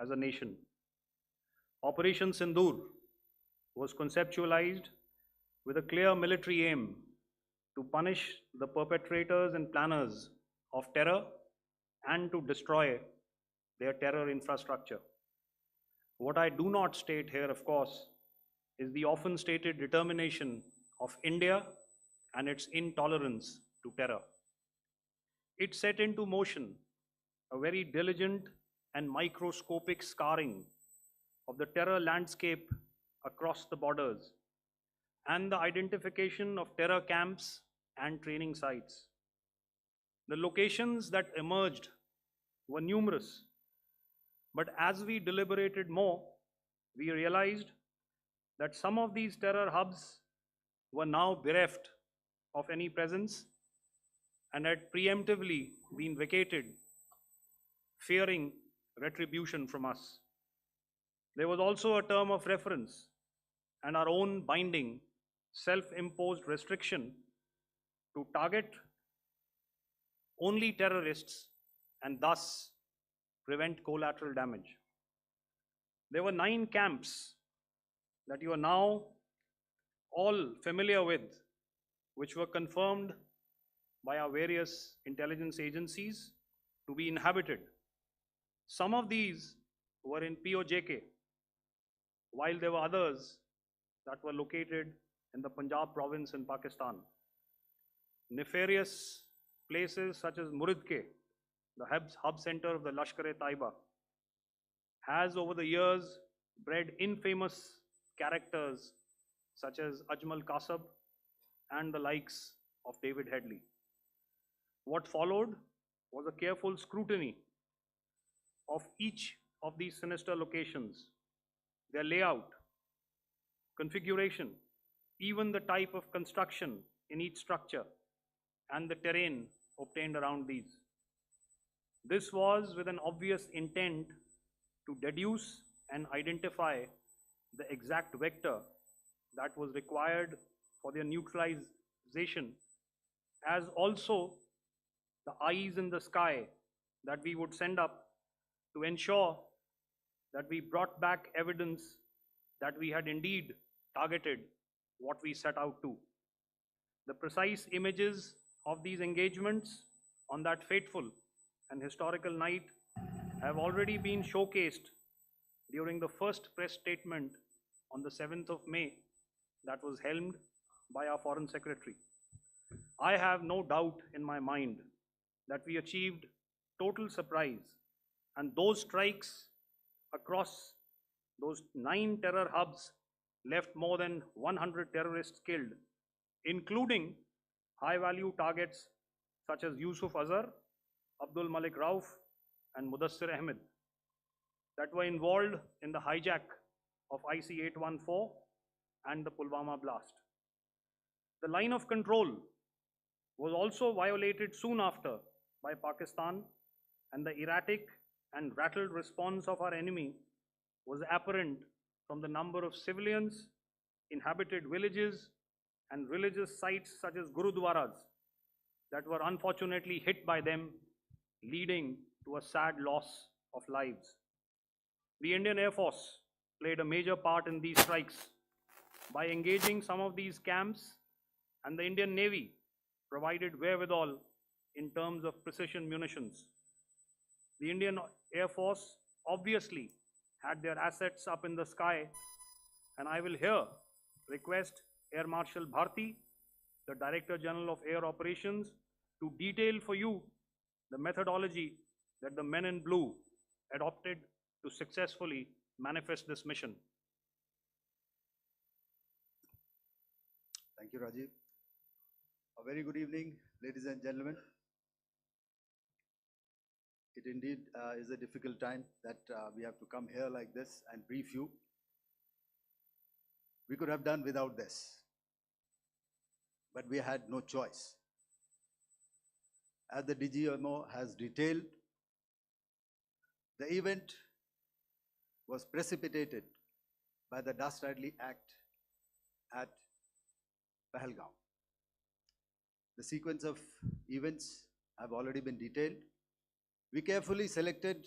as a nation. Operation Sindoor was conceptualized with a clear military aim to punish the perpetrators and planners of terror and to destroy their terror infrastructure. What I do not state here, of course, is the often stated determination of India and its intolerance to terror. It set into motion a very diligent and microscopic scarring of the terror landscape across the borders and the identification of terror camps and training sites. The locations that emerged were numerous, but as we deliberated more, we realized that some of these terror hubs were now bereft of any presence and had preemptively been vacated, fearing retribution from us. There was also a term of reference and our own binding, self-imposed restriction to target only terrorists and thus prevent collateral damage. There were 9 camps that you are now all familiar with, which were confirmed by our various intelligence agencies to be inhabited. Some of these were in POJK, while there were others that were located in the Punjab province in Pakistan. Nefarious places such as Muridke, the hub center of the Lashkar-e-Taiba, has over the years bred infamous characters such as Ajmal Kasab and the likes of David Headley. What followed was a careful scrutiny of each of these sinister locations, their layout, configuration, even the type of construction in each structure, and the terrain obtained around these. This was with an obvious intent to deduce and identify the exact vector that was required for their neutralization, as also the eyes in the sky that we would send up to ensure that we brought back evidence that we had indeed targeted what we set out to. The precise images of these engagements on that fateful and historical night have already been showcased during the first press statement on the 7th of May that was helmed by our Foreign Secretary. I have no doubt in my mind that we achieved total surprise, and those strikes across those 9 terror hubs left more than 100 terrorists killed, including high-value targets such as Yusuf Azhar, Abdul Malik Rauf, and Mudassir Ahmed that were involved in the hijack of IC-814 and the Pulwama blast. The line of control was also violated soon after by Pakistan, and the erratic and rattled response of our enemy was apparent from the number of civilians, inhabited villages, and religious sites such as Gurudwaras that were unfortunately hit by them, leading to a sad loss of lives. The Indian Air Force played a major part in these strikes by engaging some of these camps, and the Indian Navy provided wherewithal in terms of precision munitions. The Indian Air Force obviously had their assets up in the sky, and I will here request Air Marshal Bharti, the Director General of Air Operations, to detail for you the methodology that the men in blue adopted to successfully manifest this mission. Thank you, Rajiv. A very good evening, ladies and gentlemen. It indeed is a difficult time that we have to come here like this and brief you. We could have done without this, but we had no choice. As the DGMO has detailed, the event was precipitated by the dastardly act at Pahalgaon. The sequence of events have already been detailed. We carefully selected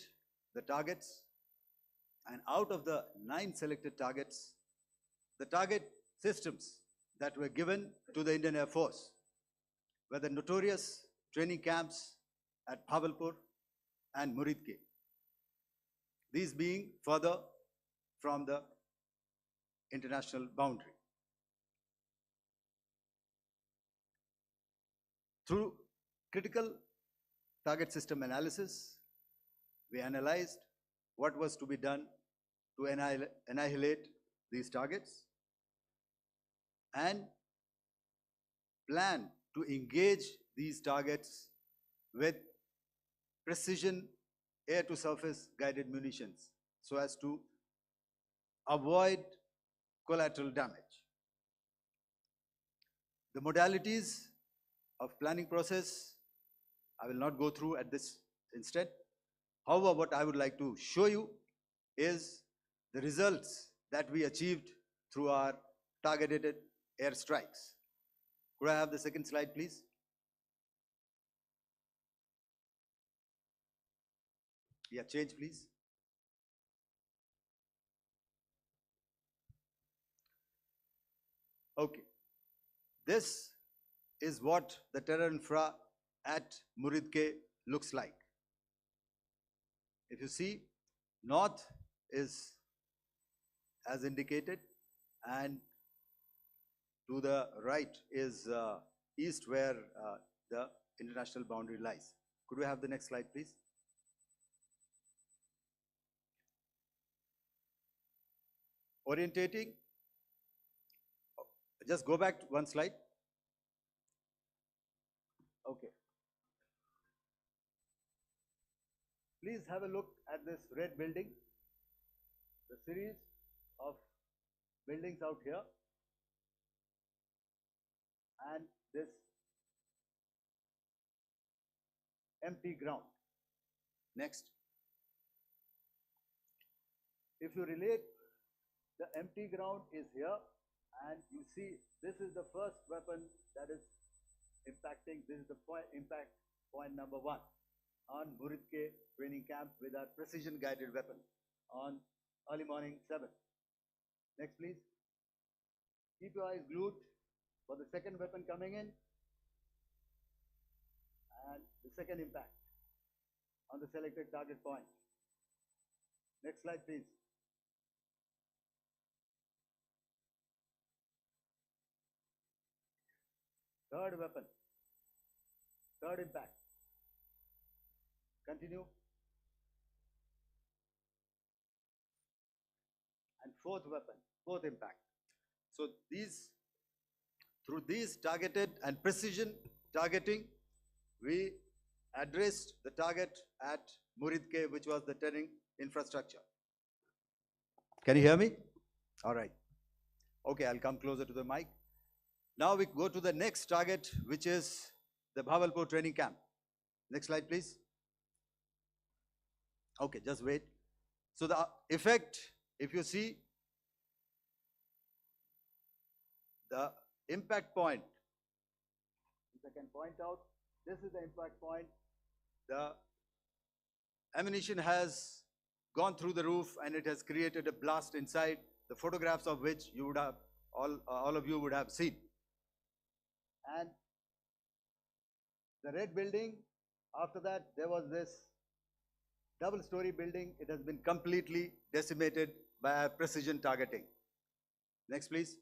the targets And out of the 9 selected targets, the target systems that were given to the Indian Air Force were the notorious training camps at Bhavalpur and Muridke, these being further from the international boundary. Through critical target system analysis, we analyzed what was to be done to annihilate these targets and plan to engage these targets with precision air-to-surface guided munitions so as to avoid collateral damage. The modalities of planning process, I will not go through at this instant. However, what I would like to show you is the results that we achieved through our targeted airstrikes. Could I have the second slide, please? Yeah, change, please. Okay. This is what the terror infra at Muridke looks like. If you see, north is as indicated, and to the right is east, where the international boundary lies. Could we have the next slide, please? Orientating. Just go back to one slide. Okay. Please have a look at this red building, the series of buildings out here, and this empty ground. Next. If you relate, the empty ground is here, and you see this is the first weapon that is impacting. This is the impact point number 1 on Muridke training camp with our precision guided weapon on early morning 7. Next, please. Keep your eyes glued for the second weapon coming in and the second impact on the selected target point. Next slide, please. Third weapon, third impact. Continue. And fourth weapon, fourth impact. So through these targeted and precision targeting, we addressed the target at Muridke, which was the training infrastructure. Can you hear me? All right. Okay, I'll come closer to the mic. Now we go to the next target, which is the Bhavalpur training camp. Next slide, please. Okay, just wait. So the effect, if you see, the impact point, if I can point out, this is the impact point. The ammunition has gone through the roof and it has created a blast inside, the photographs of which you would have, all of you would have seen. And the red building, after that, there was this double-story building. It has been completely decimated by our precision targeting. Next, please.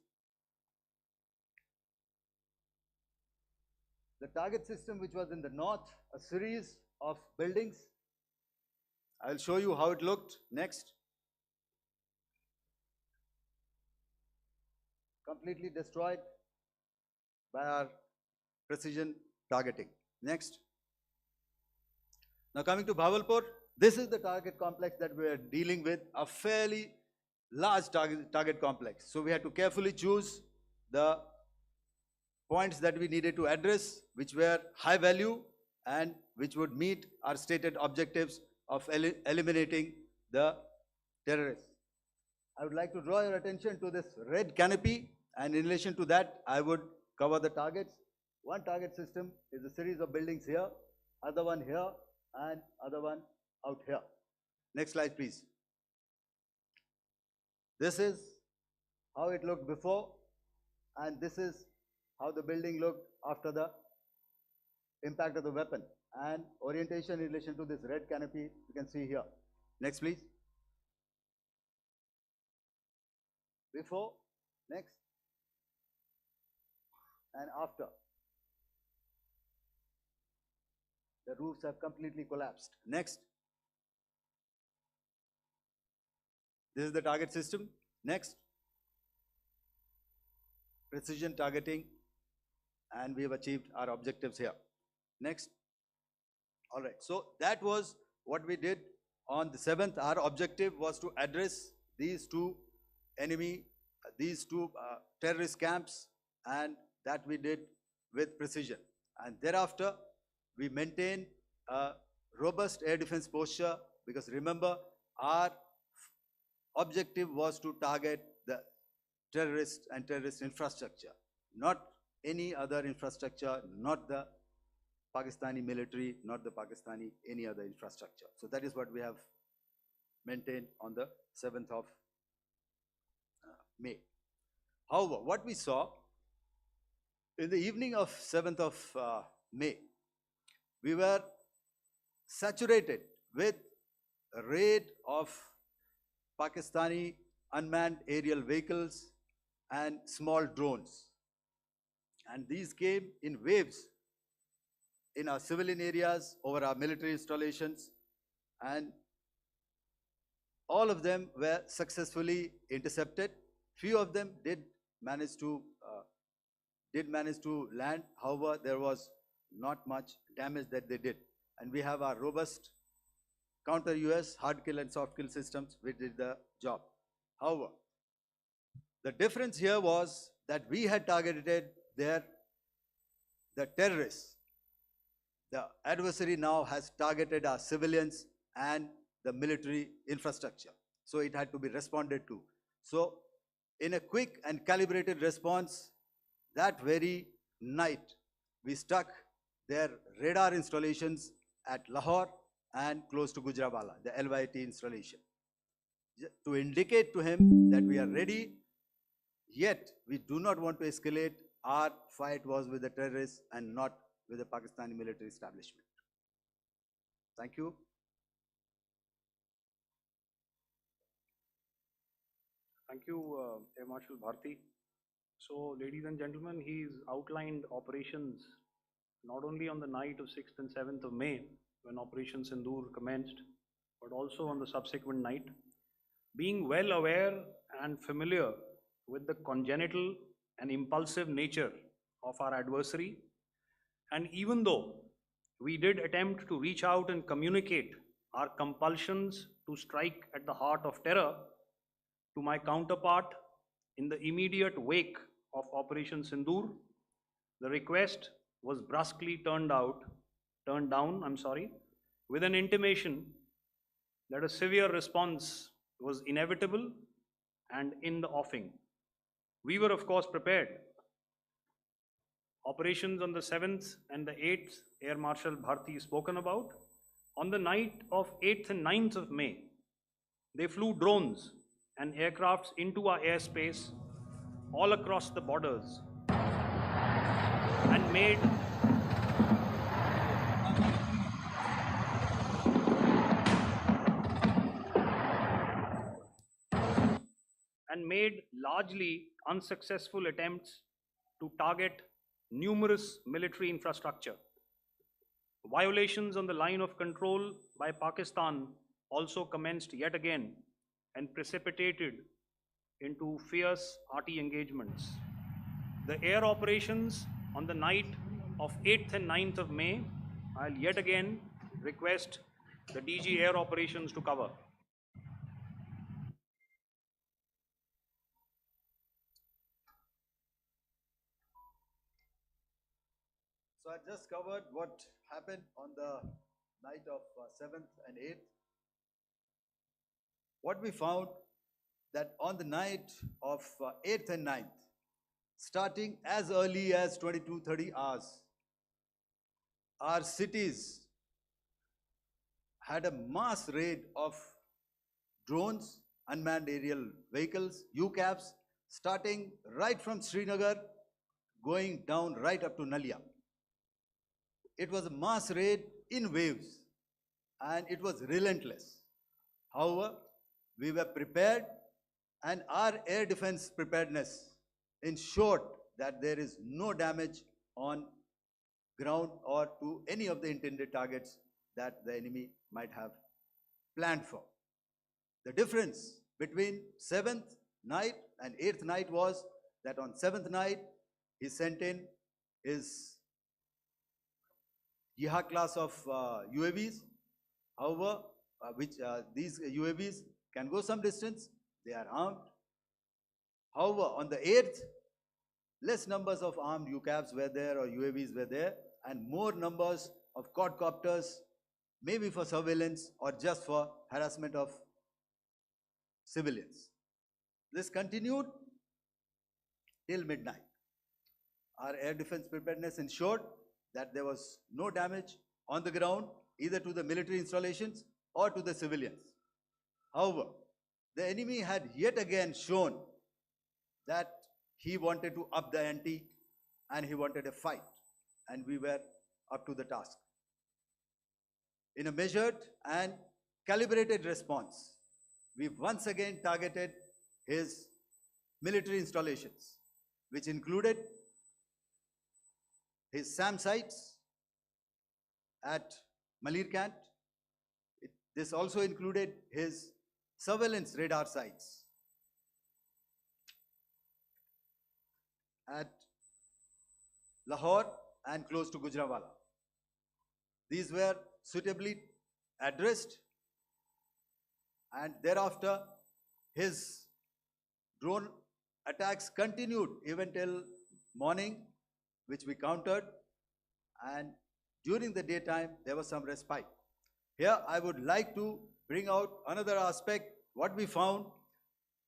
The target system, which was in the north, a series of buildings. I will show you how it looked. Next. Completely destroyed by our precision targeting. Next. Now coming to Bhavalpur, this is the target complex that we are dealing with, a fairly large target complex. So we had to carefully choose the points that we needed to address, which were high value and which would meet our stated objectives of eliminating the terrorists. I would like to draw your attention to this red canopy, and in relation to that, I would cover the targets. One target system is a series of buildings here, other one here, and other one out here. Next slide, please. This is how it looked before, and this is how the building looked after the impact of the weapon. And orientation in relation to this red canopy, you can see here. Next, please. Before, next, and after. The roofs have completely collapsed. Next. This is the target system. Next. Precision targeting, and we have achieved our objectives here. Next. All right, so that was what we did on the 7th. Our objective was to address these two terrorist camps, and that we did with precision. And thereafter, we maintained a robust air defense posture, because remember, our objective was to target the terrorists and terrorist infrastructure, not any other infrastructure, not the Pakistani military, not the Pakistani any other infrastructure. So that is what we have maintained on the 7th of May. However, what we saw in the evening of 7th of May, we were saturated with a raid of Pakistani unmanned aerial vehicles and small drones. And these came in waves in our civilian areas, over our military installations, and all of them were successfully intercepted. Few of them did manage to land. However, there was not much damage that they did. And we have our robust counter-US hard kill and soft kill systems which did the job. However, the difference here was that we had targeted the terrorists. The adversary now has targeted our civilians and the military infrastructure. So it had to be responded to. So in a quick and calibrated response, that very night, we struck their radar installations at Lahore and close to Gujranwala, the LYT installation, to indicate to him that we are ready, yet we do not want to escalate. Our fight was with the terrorists and not with the Pakistani military establishment. Thank you. Thank you, Air Marshal Bharti. So, ladies and gentlemen, he's outlined operations not only on the night of 6th and 7th of May, when Operation Sindoor commenced, but also on the subsequent night. Being well aware and familiar with the congenital and impulsive nature of our adversary, and even though we did attempt to reach out and communicate our compulsions to strike at the heart of terror to my counterpart in the immediate wake of Operation Sindoor, the request was brusquely turned down, with an intimation that a severe response was inevitable and in the offing. We were, of course, prepared. Operations on the 7th and the 8th, Air Marshal Bharti spoken about. On the night of 8th and 9th of May, they flew drones and aircrafts into our airspace all across the borders and made largely unsuccessful attempts to target numerous military infrastructure. Violations on the line of control by Pakistan also commenced yet again and precipitated into fierce arty engagements. The air operations on the night of 8th and 9th of May, I'll yet again request the DG Air Operations to cover. So I just covered what happened on the night of 7th and 8th. What we found that on the night of 8th and 9th, starting as early as 22:30 hours, our cities had a mass raid of drones unmanned aerial vehicles, UCAVs, starting right from Srinagar, going down right up to Nalia. It was a mass raid in waves, and it was relentless. However, we were prepared, and our air defense preparedness ensured that there is no damage on ground or to any of the intended targets that the enemy might have planned for. The difference between 7th night and 8th night was that on 7th night, he sent in his Yiha class of UAVs. However, these UAVs can go some distance, they are armed. However, on the 8th, less numbers of armed UCAVs were there or UAVs were there, and more numbers of quadcopters, maybe for surveillance or just for harassment of civilians. This continued till midnight. Our air defense preparedness ensured that there was no damage on the ground, either to the military installations or to the civilians. However, the enemy had yet again shown that he wanted to up the ante and he wanted a fight, and we were up to the task. In a measured and calibrated response, we once again targeted his military installations, which included his SAM sites at Malirkant. This also included his surveillance radar sites at Lahore and close to Gujranwala. These were suitably addressed, and thereafter his drone attacks continued even till morning, which we countered, and during the daytime there was some respite. Here I would like to bring out another aspect. What we found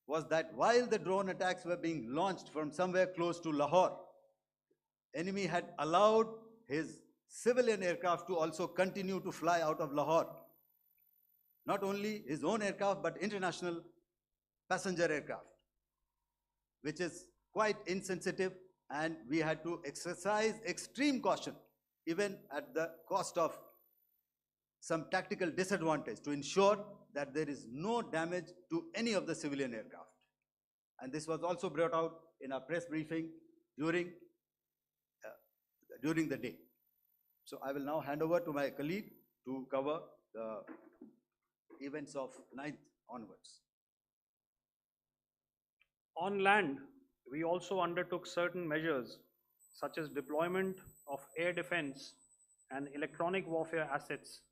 was that while the drone attacks were being launched from somewhere close to Lahore, enemy had allowed his civilian aircraft to also continue to fly out of Lahore. Not only his own aircraft, but international passenger aircraft, which is quite insensitive, and we had to exercise extreme caution, even at the cost of some tactical disadvantage, to ensure that there is no damage to any of the civilian aircraft. And this was also brought out in our press briefing during the day. So I will now hand over to my colleague to cover the events of 9th onwards. On land, we also undertook certain measures such as deployment of air defense and electronic warfare assets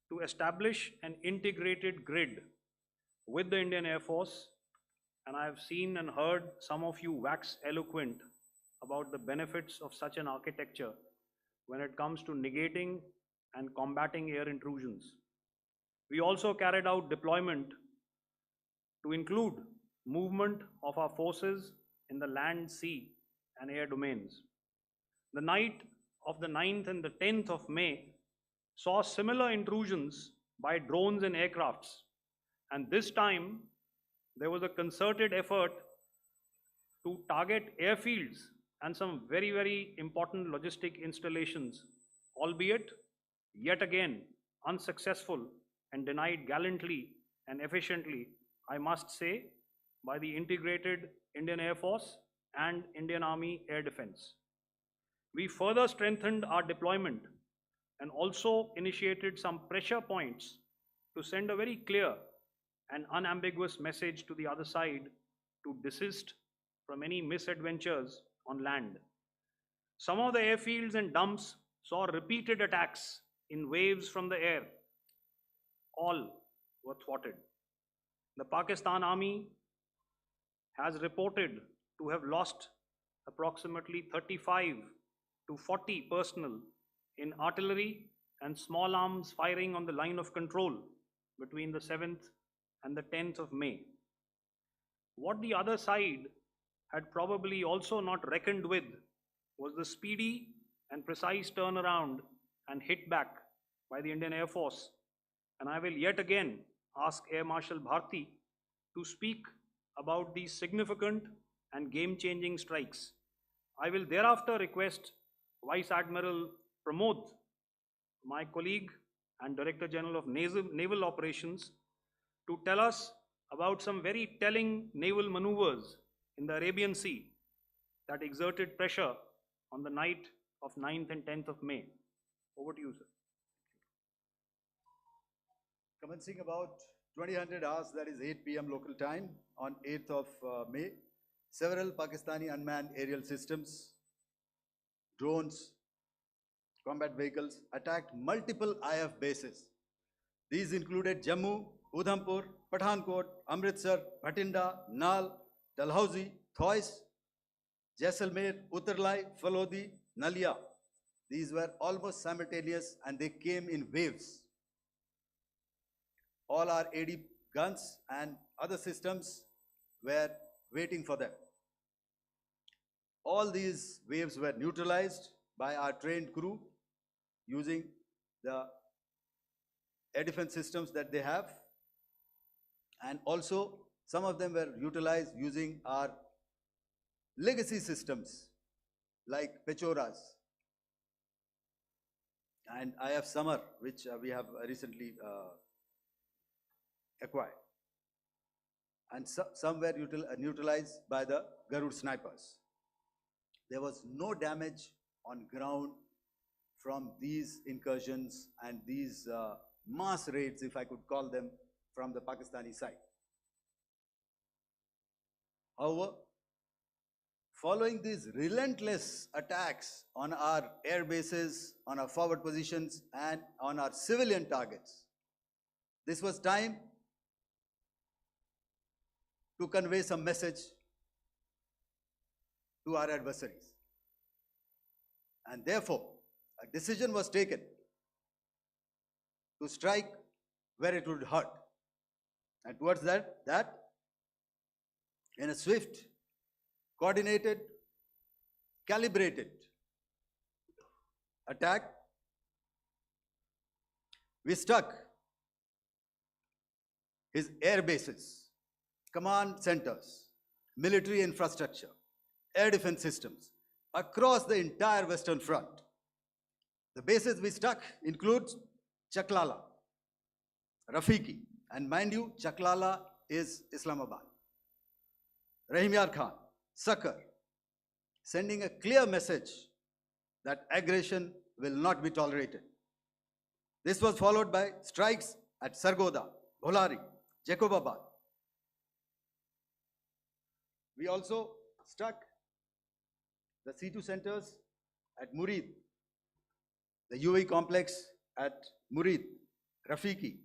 to establish an integrated grid with the Indian Air Force, and I have seen and heard some of you wax eloquent about the benefits of such an architecture when it comes to negating and combating air intrusions. We also carried out deployment to include movement of our forces in the land, sea, and air domains. The night of the 9th and the 10th of May saw similar intrusions by drones and aircrafts, and this time there was a concerted effort to target airfields and some very, very important logistic installations, albeit yet again unsuccessful and denied gallantly and efficiently, I must say, by the integrated Indian Air Force and Indian Army Air Defense. We further strengthened our deployment and also initiated some pressure points to send a very clear and unambiguous message to the other side to desist from any misadventures on land. Some of the airfields and dumps saw repeated attacks in waves from the air. All were thwarted. The Pakistan Army has reported to have lost approximately 35 to 40 personnel in artillery and small arms firing on the line of control between the 7th and the 10th of May. What the other side had probably also not reckoned with was the speedy and precise turnaround and hit back by the Indian Air Force. And I will yet again ask Air Marshal Bharti to speak about these significant and game-changing strikes. I will thereafter request Vice Admiral Pramod, my colleague and Director General of Naval Operations, to tell us about some very telling naval maneuvers in the Arabian Sea that exerted pressure on the night of 9th and 10th of May. Over to you, sir. Commencing about 2000 hours, that is 8 p.m. local time, on 8th of May, several Pakistani unmanned aerial systems, drones, combat vehicles attacked multiple IF bases. These included Jammu, Udhampur, Pathankot, Amritsar, Bhatinda, Nal, Dalhousie, Thois, Jaisalmer, Uttarlai, Falodi, Nalia. These were almost simultaneous and they came in waves. All our AD guns and other systems were waiting for them. All these waves were neutralized by our trained crew using the air defense systems that they have, and also some of them were utilized using our legacy systems like Pechoras and IF Summer, which we have recently acquired, and some were neutralized by the Garud snipers. There was no damage on ground from these incursions and these mass raids, if I could call them, from the Pakistani side. However, following these relentless attacks on our air bases, on our forward positions, and on our civilian targets, this was time to convey some message to our adversaries. And therefore, a decision was taken to strike where it would hurt. And towards that, in a swift, coordinated, calibrated attack, we struck his air bases, command centers, military infrastructure, air defense systems across the entire Western Front. The bases we struck include Chaklala, Rafiki, and mind you, Chaklala is Islamabad. Rahim Yar Khan, Sakar, sending a clear message that aggression will not be tolerated. This was followed by strikes at Sargoda, Bholari, Jacobabad. We also struck the C2 centers at Murid, the UAE complex at Murid, Rafiki,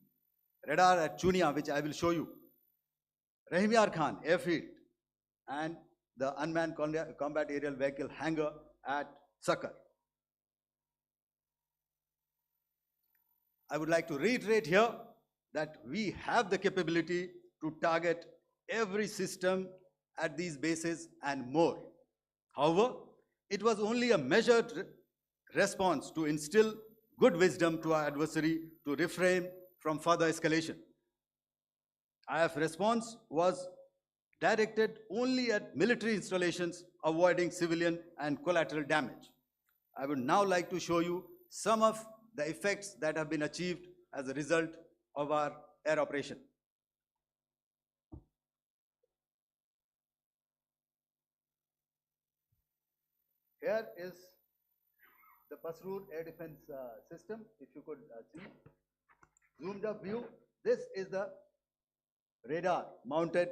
radar at Chunia, which I will show you, Rahim Yar Khan airfield, and the unmanned combat aerial vehicle hangar at Sakar. I would like to reiterate here that we have the capability to target every system at these bases and more. However, it was only a measured response to instill good wisdom to our adversary to refrain from further escalation. IF response was directed only at military installations, avoiding civilian and collateral damage. I would now like to show you some of the effects that have been achieved as a result of our air operation. Here is the Pasroor air defense system, if you could see. Zoomed up view, this is the radar mounted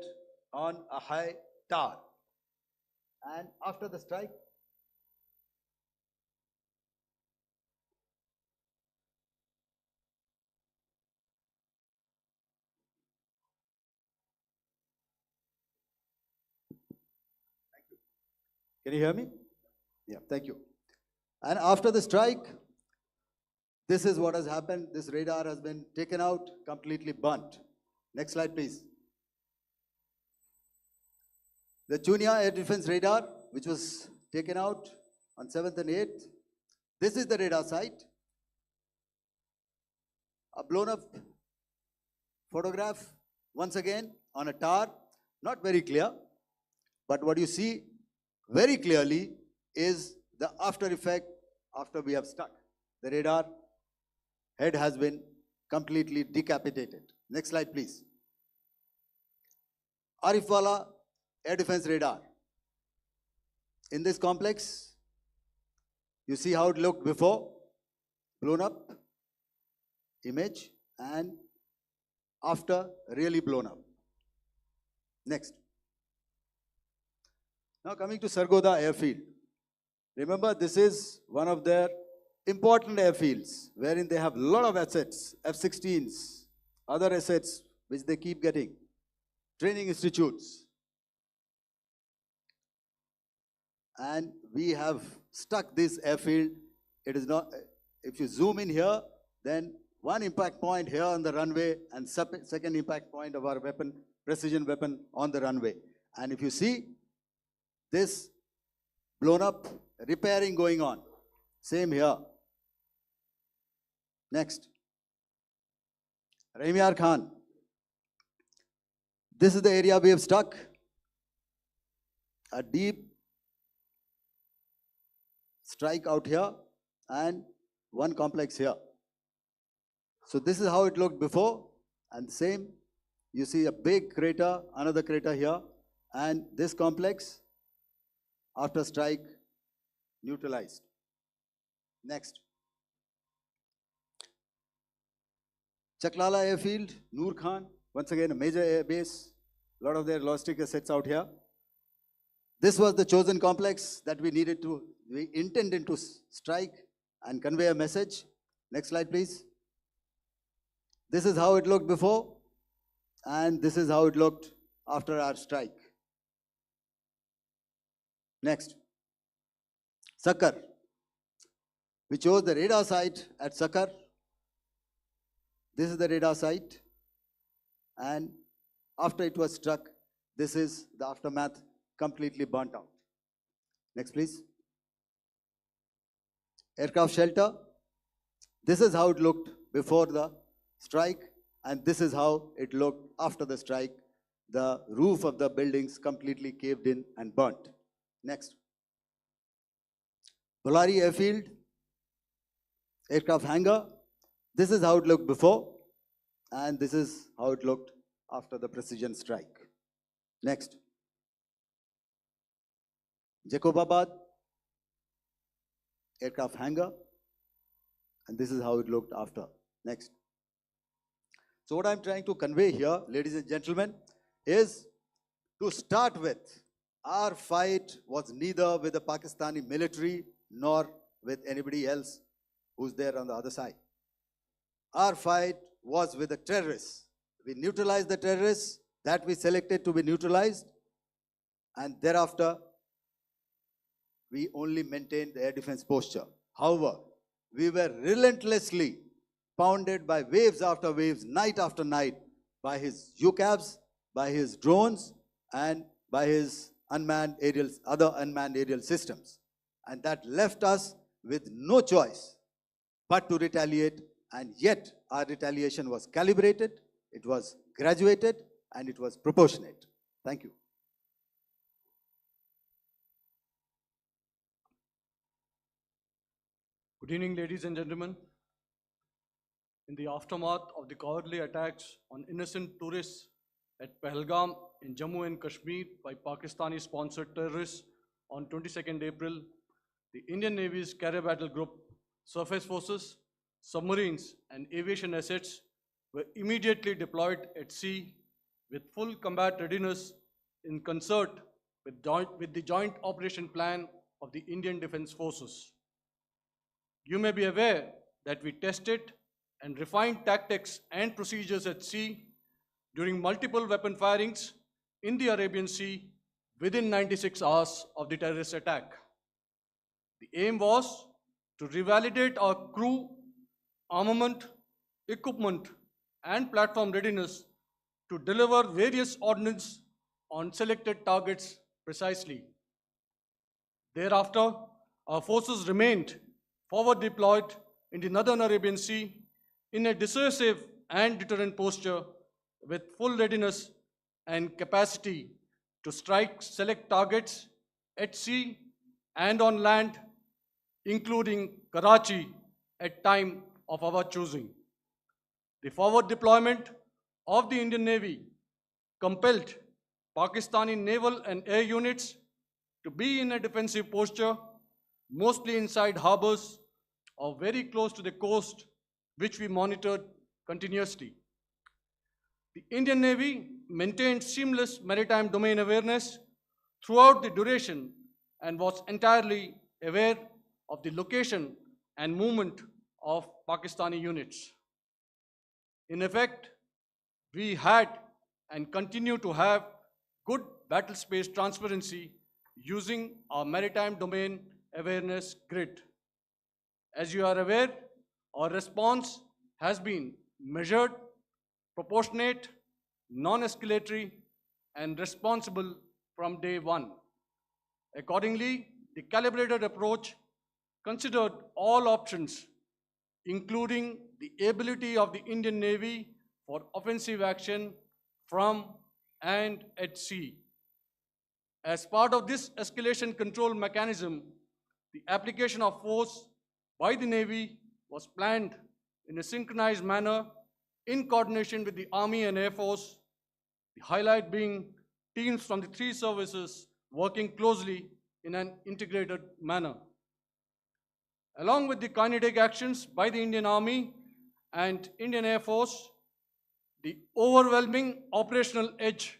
on a high tower. And after the strike, thank you. Can you hear me? Yeah, thank you. And after the strike, this is what has happened. This radar has been taken out, completely burnt. Next slide, please. The Chunia air defense radar, which was taken out on 7th and 8th. This is the radar site. A blown up photograph, once again, on a tower, not very clear, but what you see very clearly is the after effect after we have stuck. The radar head has been completely decapitated. Next slide, please. Arifwala air defense radar. In this complex, you see how it looked before, blown up image, and after really blown up. Next. Now coming to Sargodha airfield. Remember, this is one of their important airfields wherein they have a lot of assets, F-16s, other assets which they keep getting, training institutes. And we have stuck this airfield. It is not, if you zoom in here, then one impact point here on the runway and second impact point of our weapon, precision weapon on the runway. And if you see this blown up, repairing going on, same here. Next. Rahimyar Khan. This is the area we have stuck. A deep strike out here and one complex here. So this is how it looked before, and same, you see a big crater, another crater here, and this complex after strike neutralized. Next. Chaklala airfield, Noor Khan, once again a major air base, a lot of their logistic assets out here. This was the chosen complex that we intended to strike and convey a message. Next slide, please. This is how it looked before, and this is how it looked after our strike. Next. Sakar. We chose the radar site at Sakar. This is the radar site, and after it was struck, this is the aftermath, completely burnt out. Next, please. Aircraft shelter. This is how it looked before the strike, and this is how it looked after the strike. The roof of the buildings completely caved in and burnt. Next. Bolari airfield, aircraft hangar. This is how it looked before, and this is how it looked after the precision strike. Next. Jacobabad, aircraft hangar, and this is how it looked after. Next. So what I'm trying to convey here, ladies and gentlemen, is to start with, our fight was neither with the Pakistani military nor with anybody else who's there on the other side. Our fight was with the terrorists. We neutralized the terrorists that we selected to be neutralized, and thereafter, we only maintained the air defense posture. However, we were relentlessly pounded by waves after waves, night after night, by his UCAVs, by his drones, and by his other unmanned aerial systems. And that left us with no choice but to retaliate, and yet our retaliation was calibrated, it was graduated, and it was proportionate. Thank you. Good evening, ladies and gentlemen. In the aftermath of the cowardly attacks on innocent tourists at Pahalgam in Jammu and Kashmir by Pakistani-sponsored terrorists on 22nd April, the Indian Navy's Carrier Battle Group, surface forces, submarines, and aviation assets were immediately deployed at sea with full combat readiness in concert with the Joint Operation Plan of the Indian Defence Forces. You may be aware that we tested and refined tactics and procedures at sea during multiple weapon firings in the Arabian Sea within 96 hours of the terrorist attack. The aim was to revalidate our crew, armament, equipment, and platform readiness to deliver various ordnance on selected targets precisely. Thereafter, our forces remained forward deployed in the Northern Arabian Sea in a dissuasive and deterrent posture with full readiness and capacity to strike select targets at sea and on land, including Karachi at time of our choosing. The forward deployment of the Indian Navy compelled Pakistani naval and air units to be in a defensive posture, mostly inside harbors or very close to the coast, which we monitored continuously. The Indian Navy maintained seamless maritime domain awareness throughout the duration and was entirely aware of the location and movement of Pakistani units. In effect, we had and continue to have good battle space transparency using our maritime domain awareness grid. As you are aware, our response has been measured, proportionate, non-escalatory, and responsible from day one. Accordingly, the calibrated approach considered all options, including the ability of the Indian Navy for offensive action from and at sea. As part of this escalation control mechanism, the application of force by the Navy was planned in a synchronized manner in coordination with the Army and Air Force, the highlight being teams from the three services working closely in an integrated manner. Along with the kinetic actions by the Indian Army and Indian Air Force, the overwhelming operational edge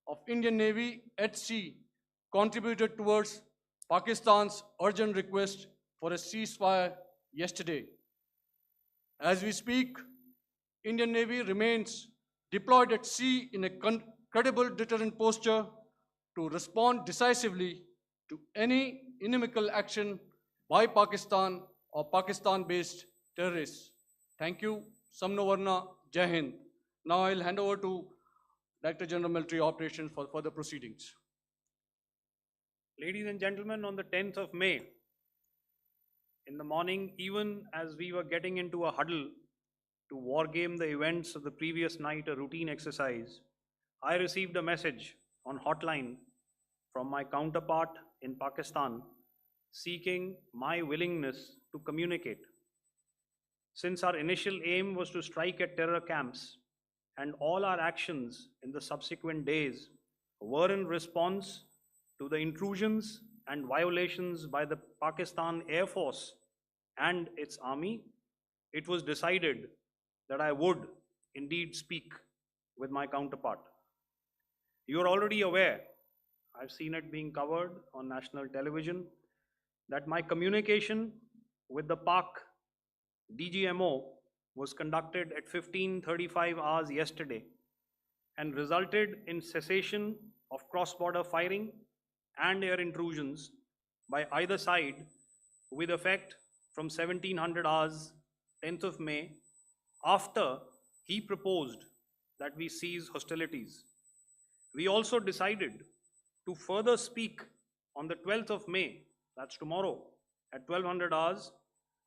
of Indian Navy at sea contributed towards Pakistan's urgent request for a ceasefire yesterday. As we speak, Indian Navy remains deployed at sea in a credible deterrent posture to respond decisively to any inimical action by Pakistan or Pakistan-based terrorists. Thank you. Samno Varna, Jai Hind. Now I'll hand over to Director General Military Operations for further proceedings. Ladies and gentlemen, on the 10th of May, in the morning, even as we were getting into a huddle to wargame the events of the previous night, a routine exercise, I received a message on hotline from my counterpart in Pakistan seeking my willingness to communicate. Since our initial aim was to strike at terror camps, and all our actions in the subsequent days were in response to the intrusions and violations by the Pakistan Air Force and its army, it was decided that I would indeed speak with my counterpart. You are already aware, I've seen it being covered on national television, that my communication with the Pak DGMO was conducted at 15:35 hours yesterday and resulted in cessation of cross-border firing and air intrusions by either side with effect from 1700 hours 10th of May, after he proposed that we cease hostilities. We also decided to further speak on the 12th of May, that's tomorrow, at 1200 hours,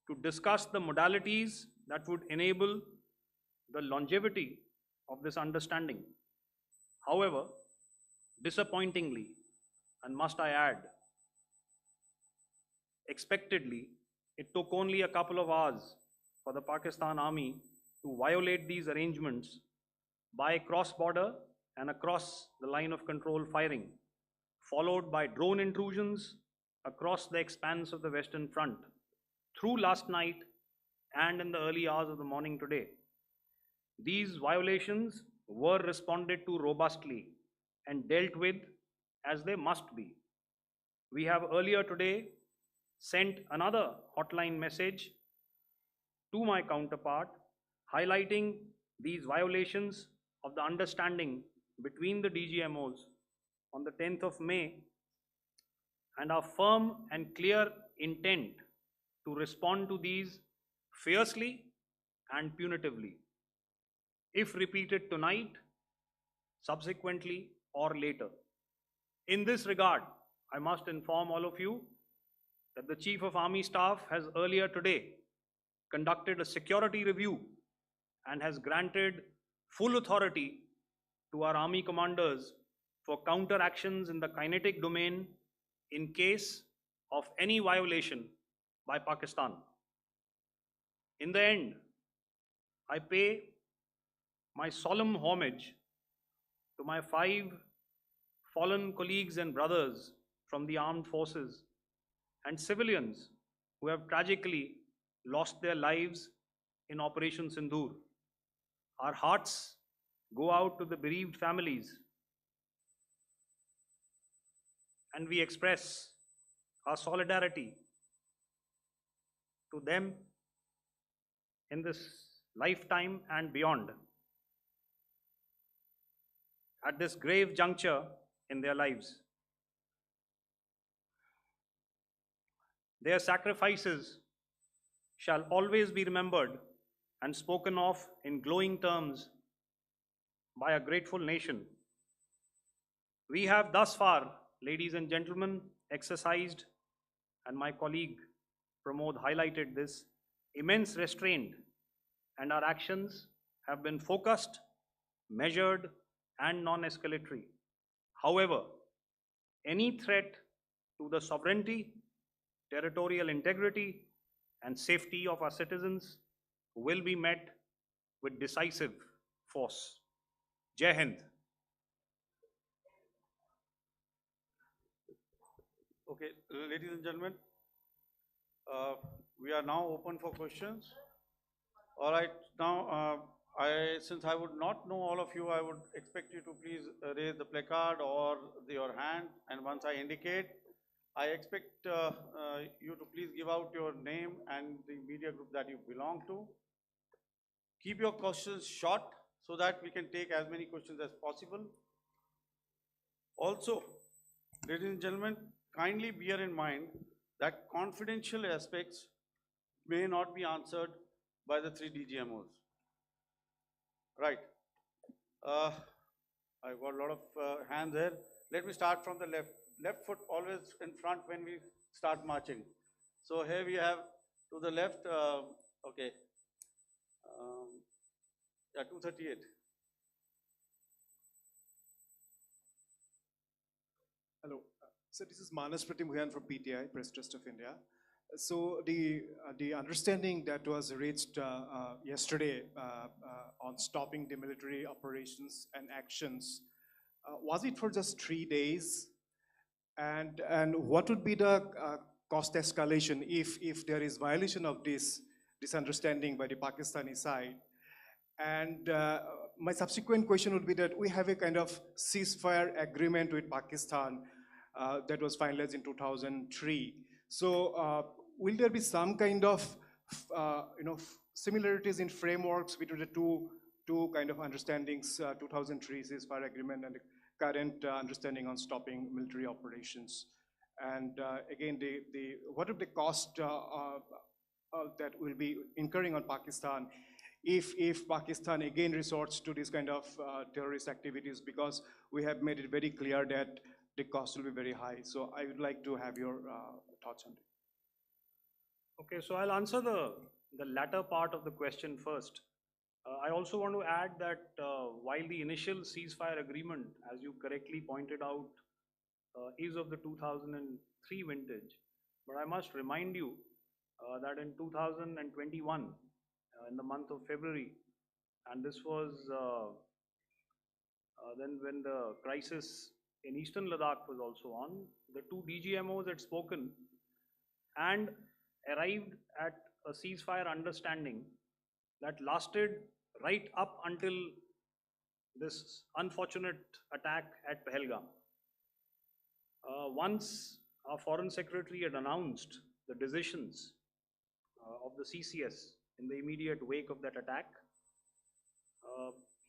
to discuss the modalities that would enable the longevity of this understanding. However, disappointingly, and must I add, expectedly, it took only a couple of hours for the Pakistan Army to violate these arrangements by cross-border and across the line of control firing, followed by drone intrusions across the expanse of the Western Front through last night and in the early hours of the morning today. These violations were responded to robustly and dealt with as they must be. We have earlier today sent another hotline message to my counterpart highlighting these violations of the understanding between the DGMOs on the 10th of May and our firm and clear intent to respond to these fiercely and punitively, if repeated tonight, subsequently, or later. In this regard, I must inform all of you that the Chief of Army Staff has earlier today conducted a security review and has granted full authority to our army commanders for counter actions in the kinetic domain in case of any violation by Pakistan. In the end, I pay my solemn homage to my 5 fallen colleagues and brothers from the armed forces and civilians who have tragically lost their lives in Operation Sindoor. Our hearts go out to the bereaved families, and we express our solidarity to them in this lifetime and beyond, at this grave juncture in their lives. Their sacrifices shall always be remembered and spoken of in glowing terms by a grateful nation. We have thus far, ladies and gentlemen, exercised, and my colleague Pramod highlighted this, immense restraint, and our actions have been focused, measured, and non-escalatory. However, any threat to the sovereignty, territorial integrity, and safety of our citizens will be met with decisive force. Jai Hind. Okay, ladies and gentlemen, we are now open for questions. All right, now since I would not know all of you, I would expect you to please raise the placard or your hand, and once I indicate, I expect you to please give out your name and the media group that you belong to. Keep your questions short so that we can take as many questions as possible. Also, ladies and gentlemen, kindly bear in mind that confidential aspects may not be answered by the 3 DGMOs. Right. I got a lot of hands there. Let me start from the left. Left foot always in front when we start marching. So here we have to the left, okay, yeah, 238. Hello. So this is Manas Pratimhuyan from PTI, Press Trust of India. So the understanding that was reached yesterday on stopping the military operations and actions, was it for just 3 days? And what would be the cost escalation if there is violation of this understanding by the Pakistani side? And my subsequent question would be that we have a kind of ceasefire agreement with Pakistan that was finalized in 2003. So will there be some kind of similarities in frameworks between the two kind of understandings, 2003 ceasefire agreement and the current understanding on stopping military operations? And again, what are the cost that will be incurring on Pakistan if Pakistan again resorts to this kind of terrorist activities, because we have made it very clear that the cost will be very high. So I would like to have your thoughts on it. Okay, so I'll answer the latter part of the question first. I also want to add that while the initial ceasefire agreement, as you correctly pointed out, is of the 2003 vintage, but I must remind you that in 2021, in the month of February, and this was then when the crisis in Eastern Ladakh was also on, the 2 DGMOs had spoken and arrived at a ceasefire understanding that lasted right up until this unfortunate attack at Pahalgam. Once our Foreign Secretary had announced the decisions of the CCS in the immediate wake of that attack,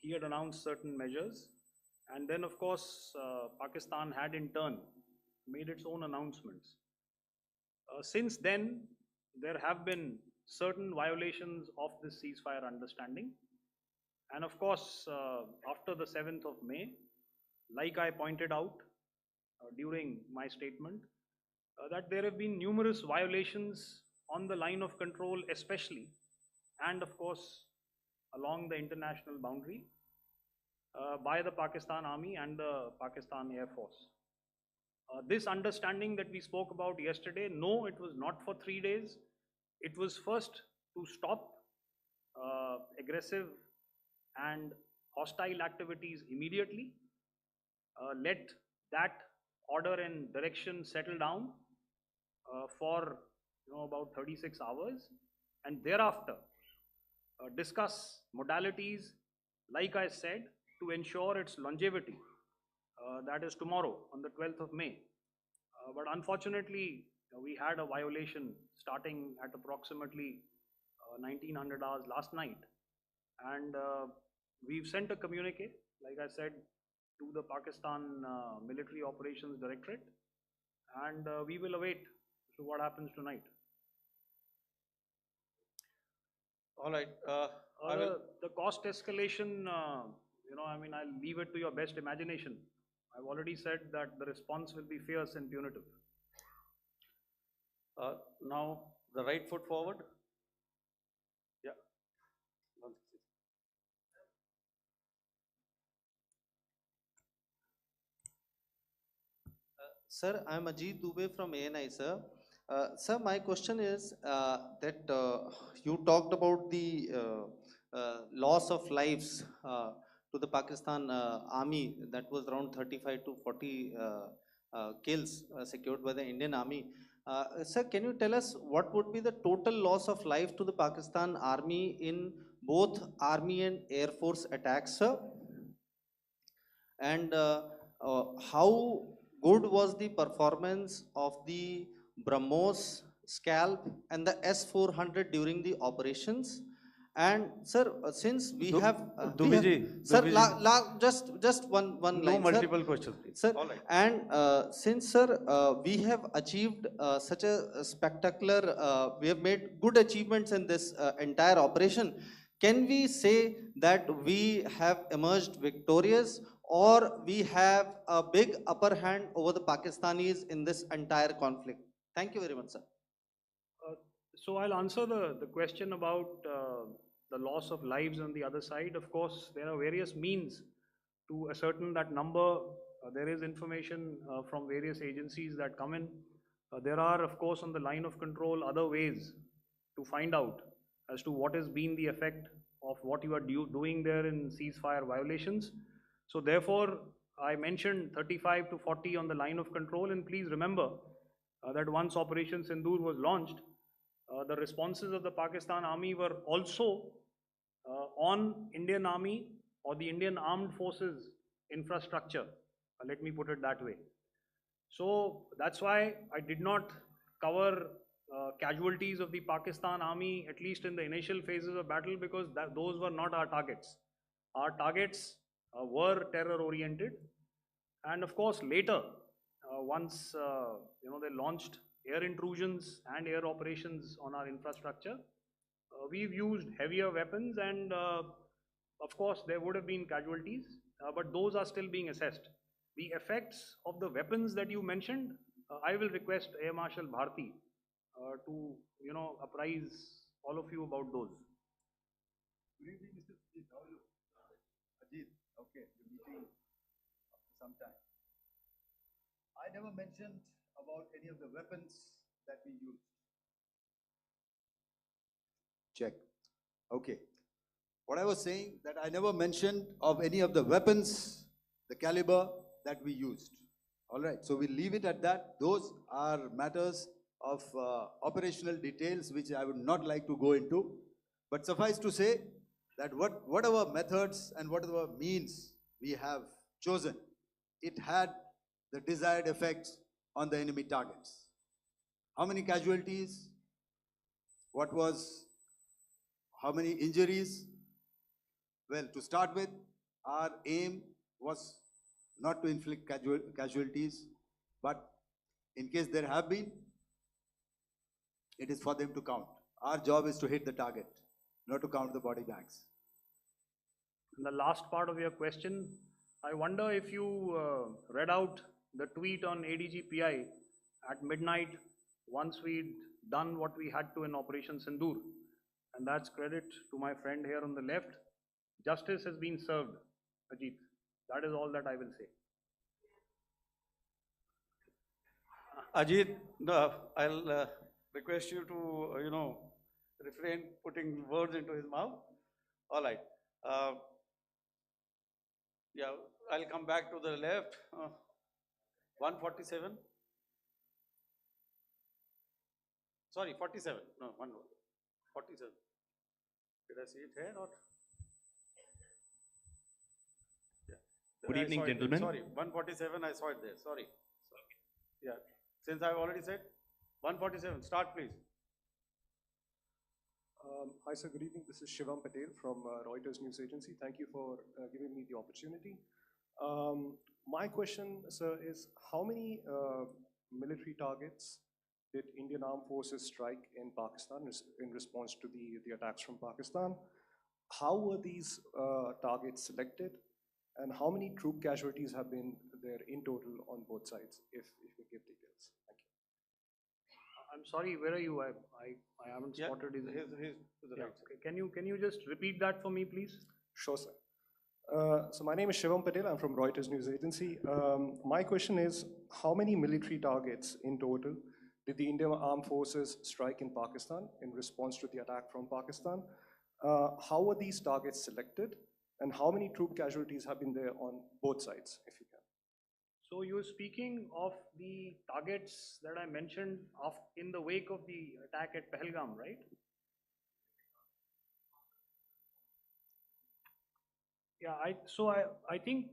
he had announced certain measures, and then of course Pakistan had in turn made its own announcements. Since then, there have been certain violations of this ceasefire understanding, and of course after the 7th of May, like I pointed out during my statement, that there have been numerous violations on the line of control especially, and of course along the international boundary. by the Pakistan Army and the Pakistan Air Force. This understanding that we spoke about yesterday, no, it was not for 3 days. It was first to stop aggressive and hostile activities immediately, let that order and direction settle down for about 36 hours, and thereafter discuss modalities, like I said, to ensure its longevity. That is tomorrow on the 12th of May. But unfortunately, we had a violation starting at approximately 1900 hours last night, and we've sent a communique, like I said, to the Pakistan Military Operations Directorate, and we will await what happens tonight. All right. I will. The cost escalation, I mean, I'll leave it to your best imagination. I've already said that the response will be fierce and punitive. Now, the right foot forward. Yeah. Sir, I'm Ajit Dubey from ANI, sir. Sir, my question is that you talked about the loss of lives to the Pakistan Army, that was around 35 to 40 kills secured by the Indian Army. Sir, can you tell us what would be the total loss of life to the Pakistan Army in both Army and Air Force attacks, sir? And how good was the performance of the BrahMos, Scalp and the S-400 during the operations? And sir, since we have sir, just one No line, multiple questions, please. sir. All right. And since sir, we have achieved such a spectacular, we have made good achievements in this entire operation. Can we say that we have emerged victorious, or we have a big upper hand over the Pakistanis in this entire conflict? Thank you very much, sir. So I'll answer the question about the loss of lives on the other side. Of course, there are various means to ascertain that number. There is information from various agencies that come in. There are, of course, on the line of control, other ways to find out as to what has been the effect of what you are doing there in ceasefire violations. So therefore, I mentioned 35 to 40 on the line of control, and please remember that once Operation Sindoor was launched, the responses of the Pakistan Army were also on Indian Army or the Indian Armed Forces infrastructure. Let me put it that way. So that's why I did not cover casualties of the Pakistan Army, at least in the initial phases of battle, because those were not our targets. Our targets were terror oriented, and of course later, once they launched air intrusions and air operations on our infrastructure, we've used heavier weapons, and of course there would have been casualties, but those are still being assessed. The effects of the weapons that you mentioned, I will request Air Marshal Bharti to apprise all of you about those. Good evening, Mr. Ajit. How are you? Ajit, okay, you're meeting after some time. I never mentioned about any of the weapons that we used. Check. Okay. What I was saying, that I never mentioned of any of the weapons, the caliber that we used. All right, so we'll leave it at that. Those are matters of operational details which I would not like to go into. But suffice to say that whatever methods and whatever means we have chosen, it had the desired effects on the enemy targets. How many casualties? How many injuries? Well, to start with, our aim was not to inflict casualties, but in case there have been, it is for them to count. Our job is to hit the target, not to count the body bags. And the last part of your question, I wonder if you read out the tweet on ADGPI at midnight once we'd done what we had to in Operation Sindoor. And that's credit to my friend here on the left. Justice has been served, Ajit. That is all that I will say. Ajit, no, I'll request you to, refrain putting words into his mouth. All right. Yeah, I'll come back to the left. 147. Sorry, 47. No, 47. Did I see it here or? Yeah. Good I evening, saw it there. gentlemen. Sorry, 147, I saw it there. Sorry. Yeah, since I've already said 147, start please. Hi, sir. Good evening. This is Shivam Patel from Reuters News Agency. Thank you for giving me the opportunity. My question, sir, is how many military targets did Indian Armed Forces strike in Pakistan in response to the attacks from Pakistan? How were these targets selected? And how many troop casualties have been there in total on both sides, if you give details? Thank you. I'm sorry, where are you? I haven't Yeah, spotted his. he's to the Yeah, right. can you just repeat that for me, please? Sure, sir. So my name is Shivam Patel. I'm from Reuters News Agency. My question is, how many military targets in total did the Indian Armed Forces strike in Pakistan in response to the attack from Pakistan? How were these targets selected? And how many troop casualties have been there on both sides, if you can? So you're speaking of the targets that I mentioned in the wake of the attack at Pahalgam, right? Yeah, I think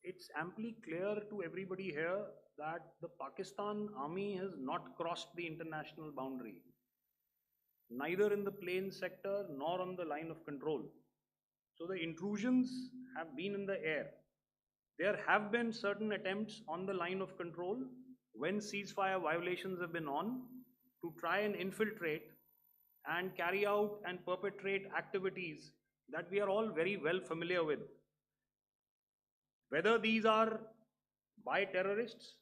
it's amply clear to everybody here that the Pakistan army has not crossed the international boundary, neither in the plain sector nor on the line of control. So the intrusions have been in the air. There have been certain attempts on the line of control when ceasefire violations have been on to try and infiltrate and carry out and perpetrate activities that we are all very well familiar with. Whether these are by terrorists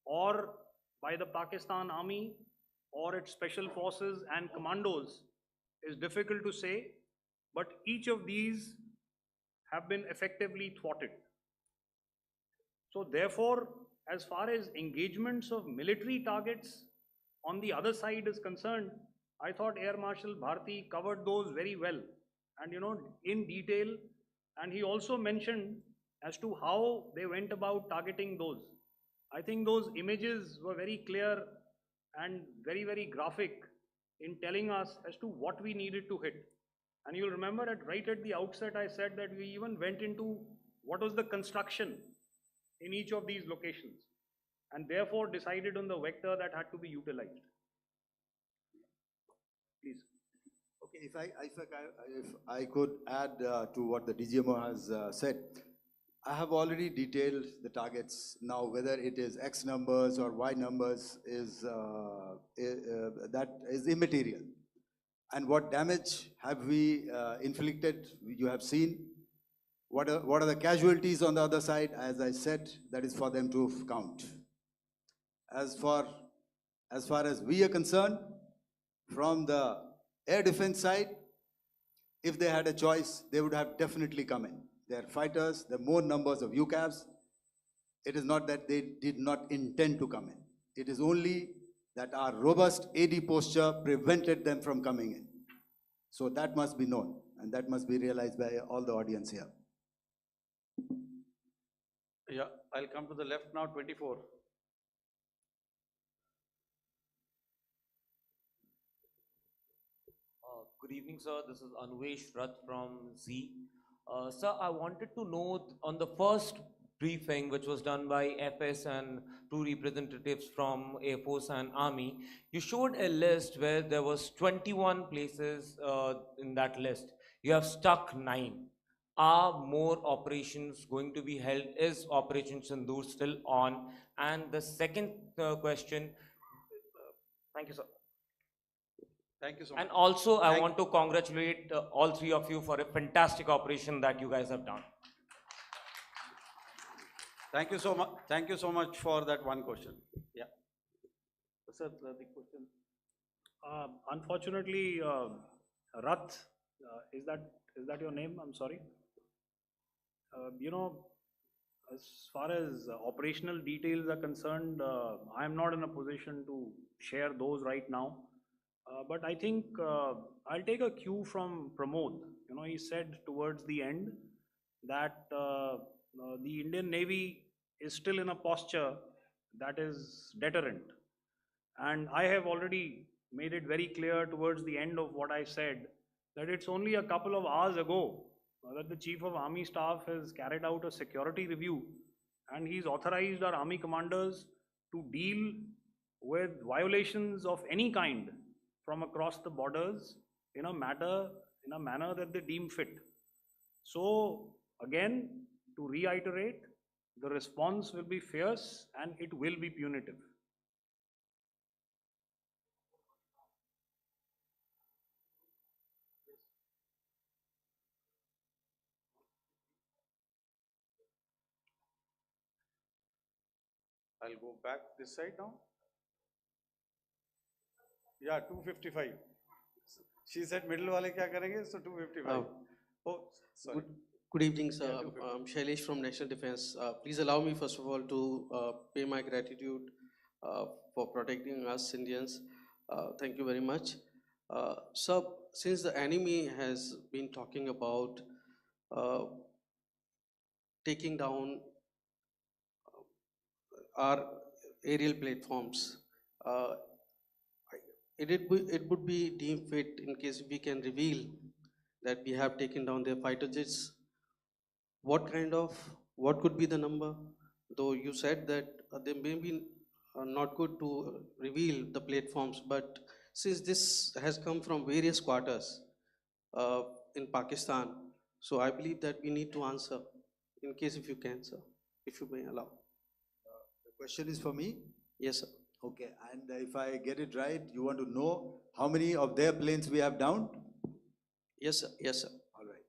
or by the Pakistan army or its special forces and commandos is difficult to say, but each of these have been effectively thwarted. So therefore, as far as engagements of military targets on the other side is concerned, I thought Air Marshal Bharti covered those very well and in detail, and he also mentioned as to how they went about targeting those. I think those images were very clear and very, very graphic in telling us as to what we needed to hit. And you'll remember right at the outset, I said that we even went into what was the construction in each of these locations, and therefore decided on the vector that had to be utilized. Please. Okay, if I could add to what the DGMO has said, I have already detailed the targets. Now, whether it is X numbers or Y numbers that is immaterial. And what damage have we inflicted? You have seen. What are the casualties on the other side? As I said, that is for them to count. As far as we are concerned, from the air defense side, if they had a choice, they would have definitely come in. They are fighters, there are more numbers of UCAVs. It is not that they did not intend to come in. It is only that our robust AD posture prevented them from coming in. So that must be known, and that must be realized by all the audience here. Yeah, I'll come to the left now, 24. Good evening, sir. This is Anvesh Rath from Z. Sir, I wanted to know on the first briefing, which was done by FS and two representatives from Air Force and Army, you showed a list where there was 21 places in that list. You have stuck 9. Are more operations going to be held? Is Operation Sindoor still on? And the second question, thank you, sir. Thank you so much. And also, I want to congratulate all three of you for a fantastic operation that you guys have done. Thank you so much. Thank you so much for that one question. Yeah. Sir, the question. Unfortunately, Rath, is that your name? I'm sorry. as far as operational details are concerned, I am not in a position to share those right now. But I think I'll take a cue from Pramod. He said towards the end that the Indian Navy is still in a posture that is deterrent. And I have already made it very clear towards the end of what I said that it's only a couple of hours ago that the Chief of Army Staff has carried out a security review and he's authorized our army commanders to deal with violations of any kind from across the borders in a manner that they deem fit. So again, to reiterate, the response will be fierce and it will be punitive. I'll go back this side now. Yeah, 255. She said middle wale kya karenge, so 255. Oh, sorry. Good evening, sir. Yeah, 255. I'm Shailesh from National Defense. Please allow me, first of all, to pay my gratitude for protecting us Indians. Thank you very much. Sir, since the enemy has been talking about taking down our aerial platforms, it would be deemed fit in case we can reveal that we have taken down their fighter jets. What could be the number? Though you said that they may be not good to reveal the platforms, but since this has come from various quarters in Pakistan, so I believe that we need to answer, in case if you can, sir, if you may allow. The question is for me? Yes, sir. Okay, and if I get it right, you want to know how many of their planes we have downed? Yes, sir. Yes, sir. All right.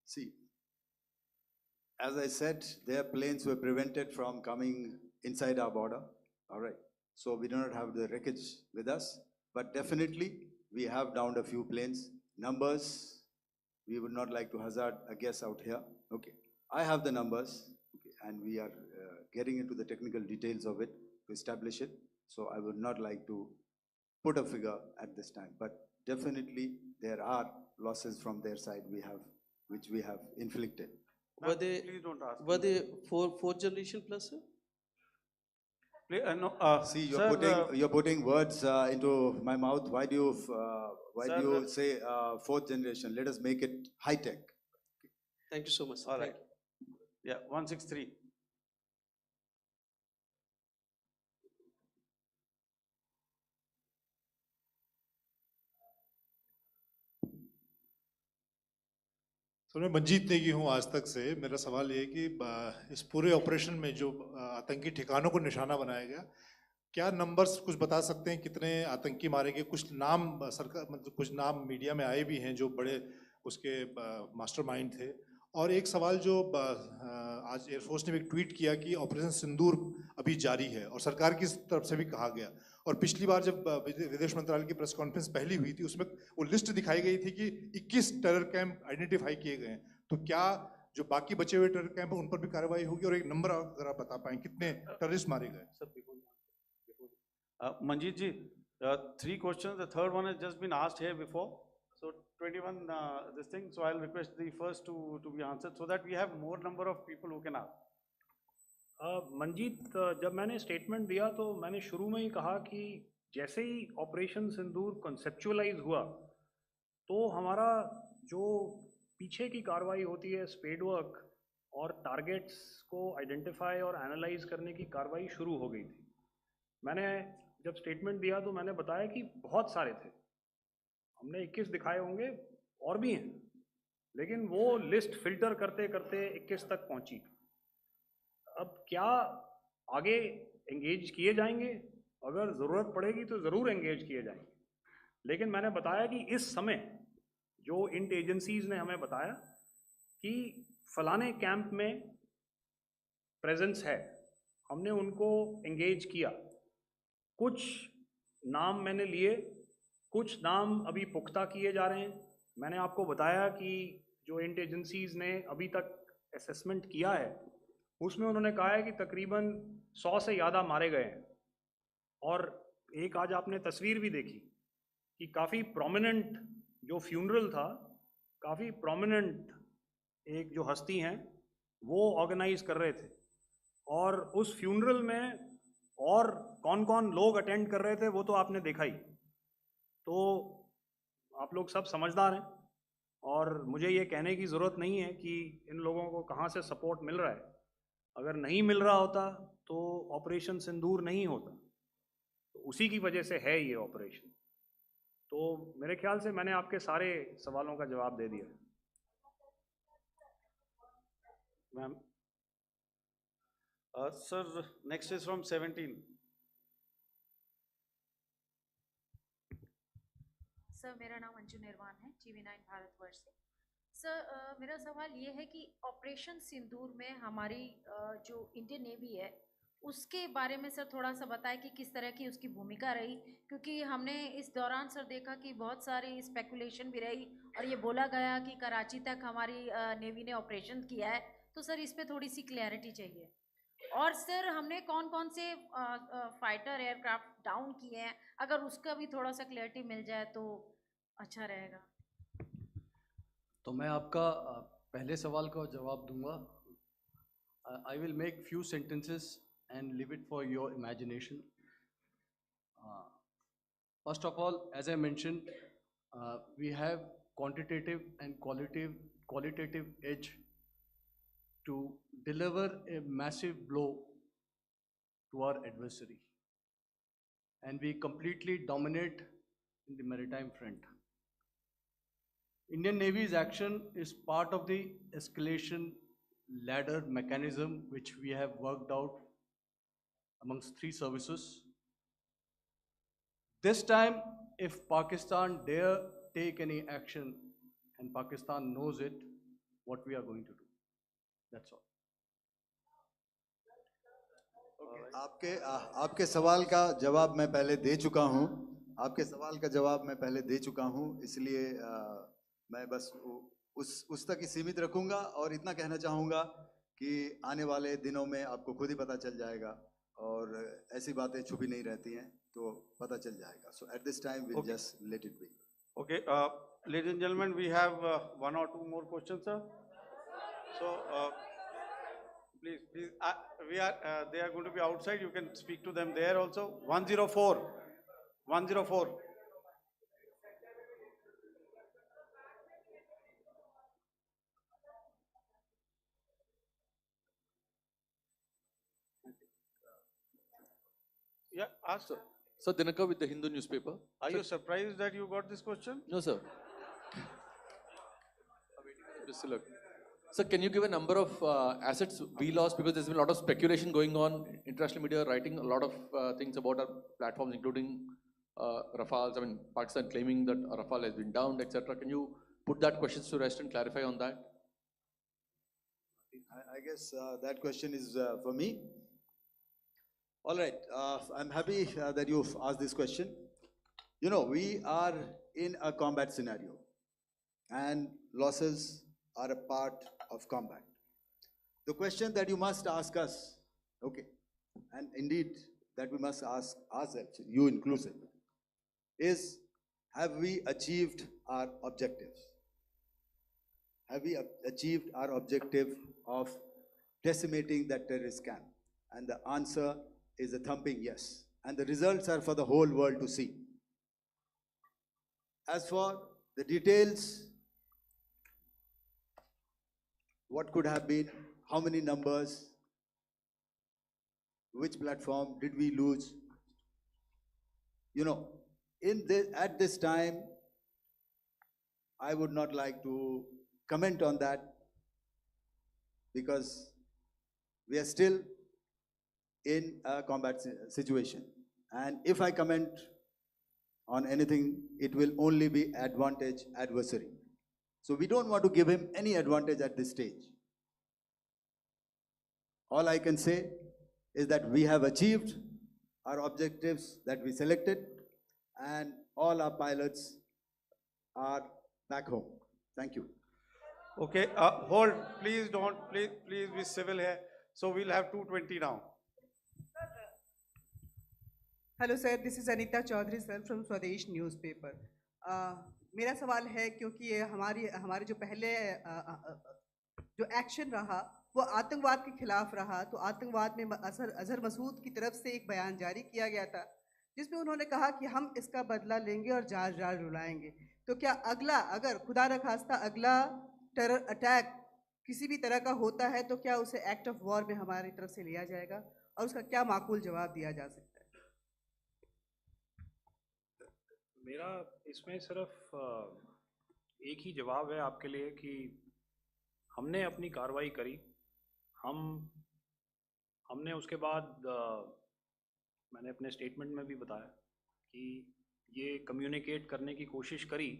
See, as I said, their planes were prevented from coming inside our border. All right. So we do not have the wreckage with us, but definitely we have downed a few planes. Numbers, we would not like to hazard a guess out here. Okay. I have the numbers, okay, and we are getting into the technical details of it to establish it. So I would not like to put a figure at this time, but definitely there are losses from their side which we have inflicted. Were they, Please don't ask. were they fourth generation plus, sir? No, See, sir, you're putting words into my mouth. Why do you say fourth generation? Let us make it high tech. Thank you so much, sir. all Thank right. Yeah, 163. तो मैं मंजीत नेगी हूँ आज तक से। मेरा सवाल ये है कि इस पूरे ऑपरेशन में जो आतंकी ठिकानों को निशाना बनाया गया, क्या नंबर्स कुछ बता सकते हैं कितने आतंकी मारे गए? कुछ नाम सरकार मतलब कुछ नाम मीडिया में आए भी हैं जो बड़े उसके मास्टरमाइंड थे। और एक सवाल जो आज एयरफोर्स ने भी ट्वीट किया कि ऑपरेशन सिंदूर अभी जारी है और सरकार की तरफ से भी कहा गया। और पिछली बार जब विदेश मंत्रालय की प्रेस कॉन्फ्रेंस पहली हुई थी उसमें वो लिस्ट दिखाई गई थी कि 21 टेरर कैंप आइडेंटिफाई किए गए हैं। तो क्या जो बाकी बचे हुए टेरर कैंप उन पर भी कार्रवाई होगी? और एक नंबर अगर आप बता पाएं कितने टेररिस्ट मारे गए? Manjeet ji, 3 questions. The third one has just been asked here before. So 21 this thing. So I'll request the first two to be answered so that we have more number of people who can ask. Manjeet, जब मैंने statement दिया तो मैंने शुरू में ही कहा कि जैसे ही ऑपरेशन सिंदूर कॉन्सेप्चुअलाइज हुआ तो हमारा जो पीछे की कार्रवाई होती है स्पेड वर्क और टारगेट्स को आइडेंटिफाई और एनालाइज करने की कार्रवाई शुरू हो गई थी। मैंने जब स्टेटमेंट दिया तो मैंने बताया कि बहुत सारे थे, हमने 21 दिखाए होंगे और भी हैं, लेकिन वो लिस्ट फिल्टर करते करते 21 तक पहुंची। अब क्या आगे एंगेज किए जाएंगे? अगर ज़रूरत पड़ेगी तो ज़रूर एंगेज किए जाएंगे, लेकिन मैंने बताया कि इस समय जो इंट एजेंसीज ने हमें बताया कि फलाने कैंप में प्रेजेंस है, हमने उनको एंगेज किया। कुछ नाम मैंने लिए, कुछ नाम अभी पुख्ता किए जा रहे हैं। मैंने आपको बताया कि जो इंट एजेंसीज ने अभी तक असेसमेंट किया है उसमें उन्होंने कहा है कि तकरीबन 100 से ज़्यादा मारे गए हैं। और एक आज आपने तस्वीर भी देखी कि काफ़ी प्रोमिनेंट जो फ्यूनरल था, काफ़ी प्रोमिनेंट एक जो हस्ती हैं वो ऑर्गेनाइज कर रहे थे, और उस फ्यूनरल में और कौन कौन लोग अटेंड कर रहे थे वो तो आपने देखा ही। तो आप लोग सब समझदार हैं, और मुझे ये कहने की ज़रूरत नहीं है कि इन लोगों को कहाँ से सपोर्ट मिल रहा है। अगर नहीं मिल रहा होता तो ऑपरेशन सिंदूर नहीं होता, तो उसी की वजह से है ये ऑपरेशन। तो मेरे ख्याल से मैंने आपके सारे सवालों का जवाब दे दिया। Ma'am. Sir, next is from 17. Sir, मेरा नाम अंजू निर्वाण है, TV9 भारतवर्ष से। सर, मेरा सवाल ये है कि ऑपरेशन सिंदूर में हमारी जो इंडियन नेवी है उसके बारे में सर थोड़ा सा बताएं कि किस तरह की उसकी भूमिका रही, क्योंकि हमने इस दौरान सर देखा कि बहुत सारी स्पेकुलेशन भी रही और ये बोला गया कि कराची तक हमारी नेवी ने ऑपरेशन किया है। तो सर इस पे थोड़ी सी क्लैरिटी चाहिए। और सर हमने कौन कौन से फाइटर एयरक्राफ्ट डाउन किए हैं, अगर उसका भी थोड़ा सा क्लैरिटी मिल जाए तो अच्छा रहेगा। तो मैं आपका पहले सवाल का जवाब दूंगा। I will make few sentences and leave it for your imagination. First of all, as I mentioned, we have quantitative and qualitative edge to deliver a massive blow to our adversary, and we completely dominate in the maritime front. Indian Navy's action is part of the escalation ladder mechanism which we have worked out amongst 3 services. This time, if Pakistan dare take any action, and Pakistan knows it, what we are going to do. That's all. आपके सवाल का जवाब मैं पहले दे चुका हूं। आपके सवाल का जवाब मैं पहले दे चुका हूं, इसलिए मैं बस उस तक ही सीमित रखूंगा और इतना कहना चाहूंगा कि आने वाले दिनों में आपको खुद ही पता चल जाएगा, और ऐसी बातें छुपी नहीं रहती हैं, तो पता चल जाएगा। So at this time we'll just let it be. Okay, ladies and gentlemen, we have 1 or 2 more questions, sir. So please, they are going to be outside. You can speak to them there also. 104. Yeah, ask, sir. Sir, Dinaka with the Hindu newspaper. Are you surprised that you got this question? No, sir. Sir, can you give a number of assets we lost, because there's been a lot of speculation going on, international media writing a lot of things about our platforms, including Rafales. I mean, Pakistan claiming that Rafale has been downed, etc. Can you put that question to rest and clarify on that? I guess that question is for me. All right, I'm happy that you've asked this question. You know, we are in a combat scenario, and losses are a part of combat. The question that you must ask us, okay, and indeed that we must ask ourselves, you inclusive, is, have we achieved our objectives? Have we achieved our objective of decimating that terrorist camp? And the answer is a thumping yes. And the results are for the whole world to see. As for the details, what could have been, how many numbers, which platform did we lose? You know, at this time, I would not like to comment on that, because we are still in a combat situation. And if I comment on anything, it will only be advantage adversary. So we don't want to give him any advantage at this stage. All I can say is that we have achieved our objectives that we selected, and all our pilots are back home. Thank you. Okay, hold, please don't, please be civil here. So we'll have 220 now. Hello sir, this is Anita Chaudhary sir from Swadesh newspaper. मेरा सवाल है, क्योंकि ये हमारे जो पहले जो action रहा वो आतंकवाद के खिलाफ रहा, तो आतंकवाद में अजहर मसूद की तरफ से एक बयान जारी किया गया था जिसमें उन्होंने कहा कि हम इसका बदला लेंगे और जाल जाल रुलाएंगे। तो क्या अगला, अगर खुदा न खास्ता अगला टेरर अटैक किसी भी तरह का होता है, तो क्या उसे एक्ट ऑफ वॉर में हमारी तरफ से लिया जाएगा और उसका क्या माकूल जवाब दिया जा सकता है? मेरा इसमें सिर्फ एक ही जवाब है आपके लिए कि हमने अपनी कार्रवाई करी। हमने उसके बाद मैंने अपने स्टेटमेंट में भी बताया कि ये कम्युनिकेट करने की कोशिश करी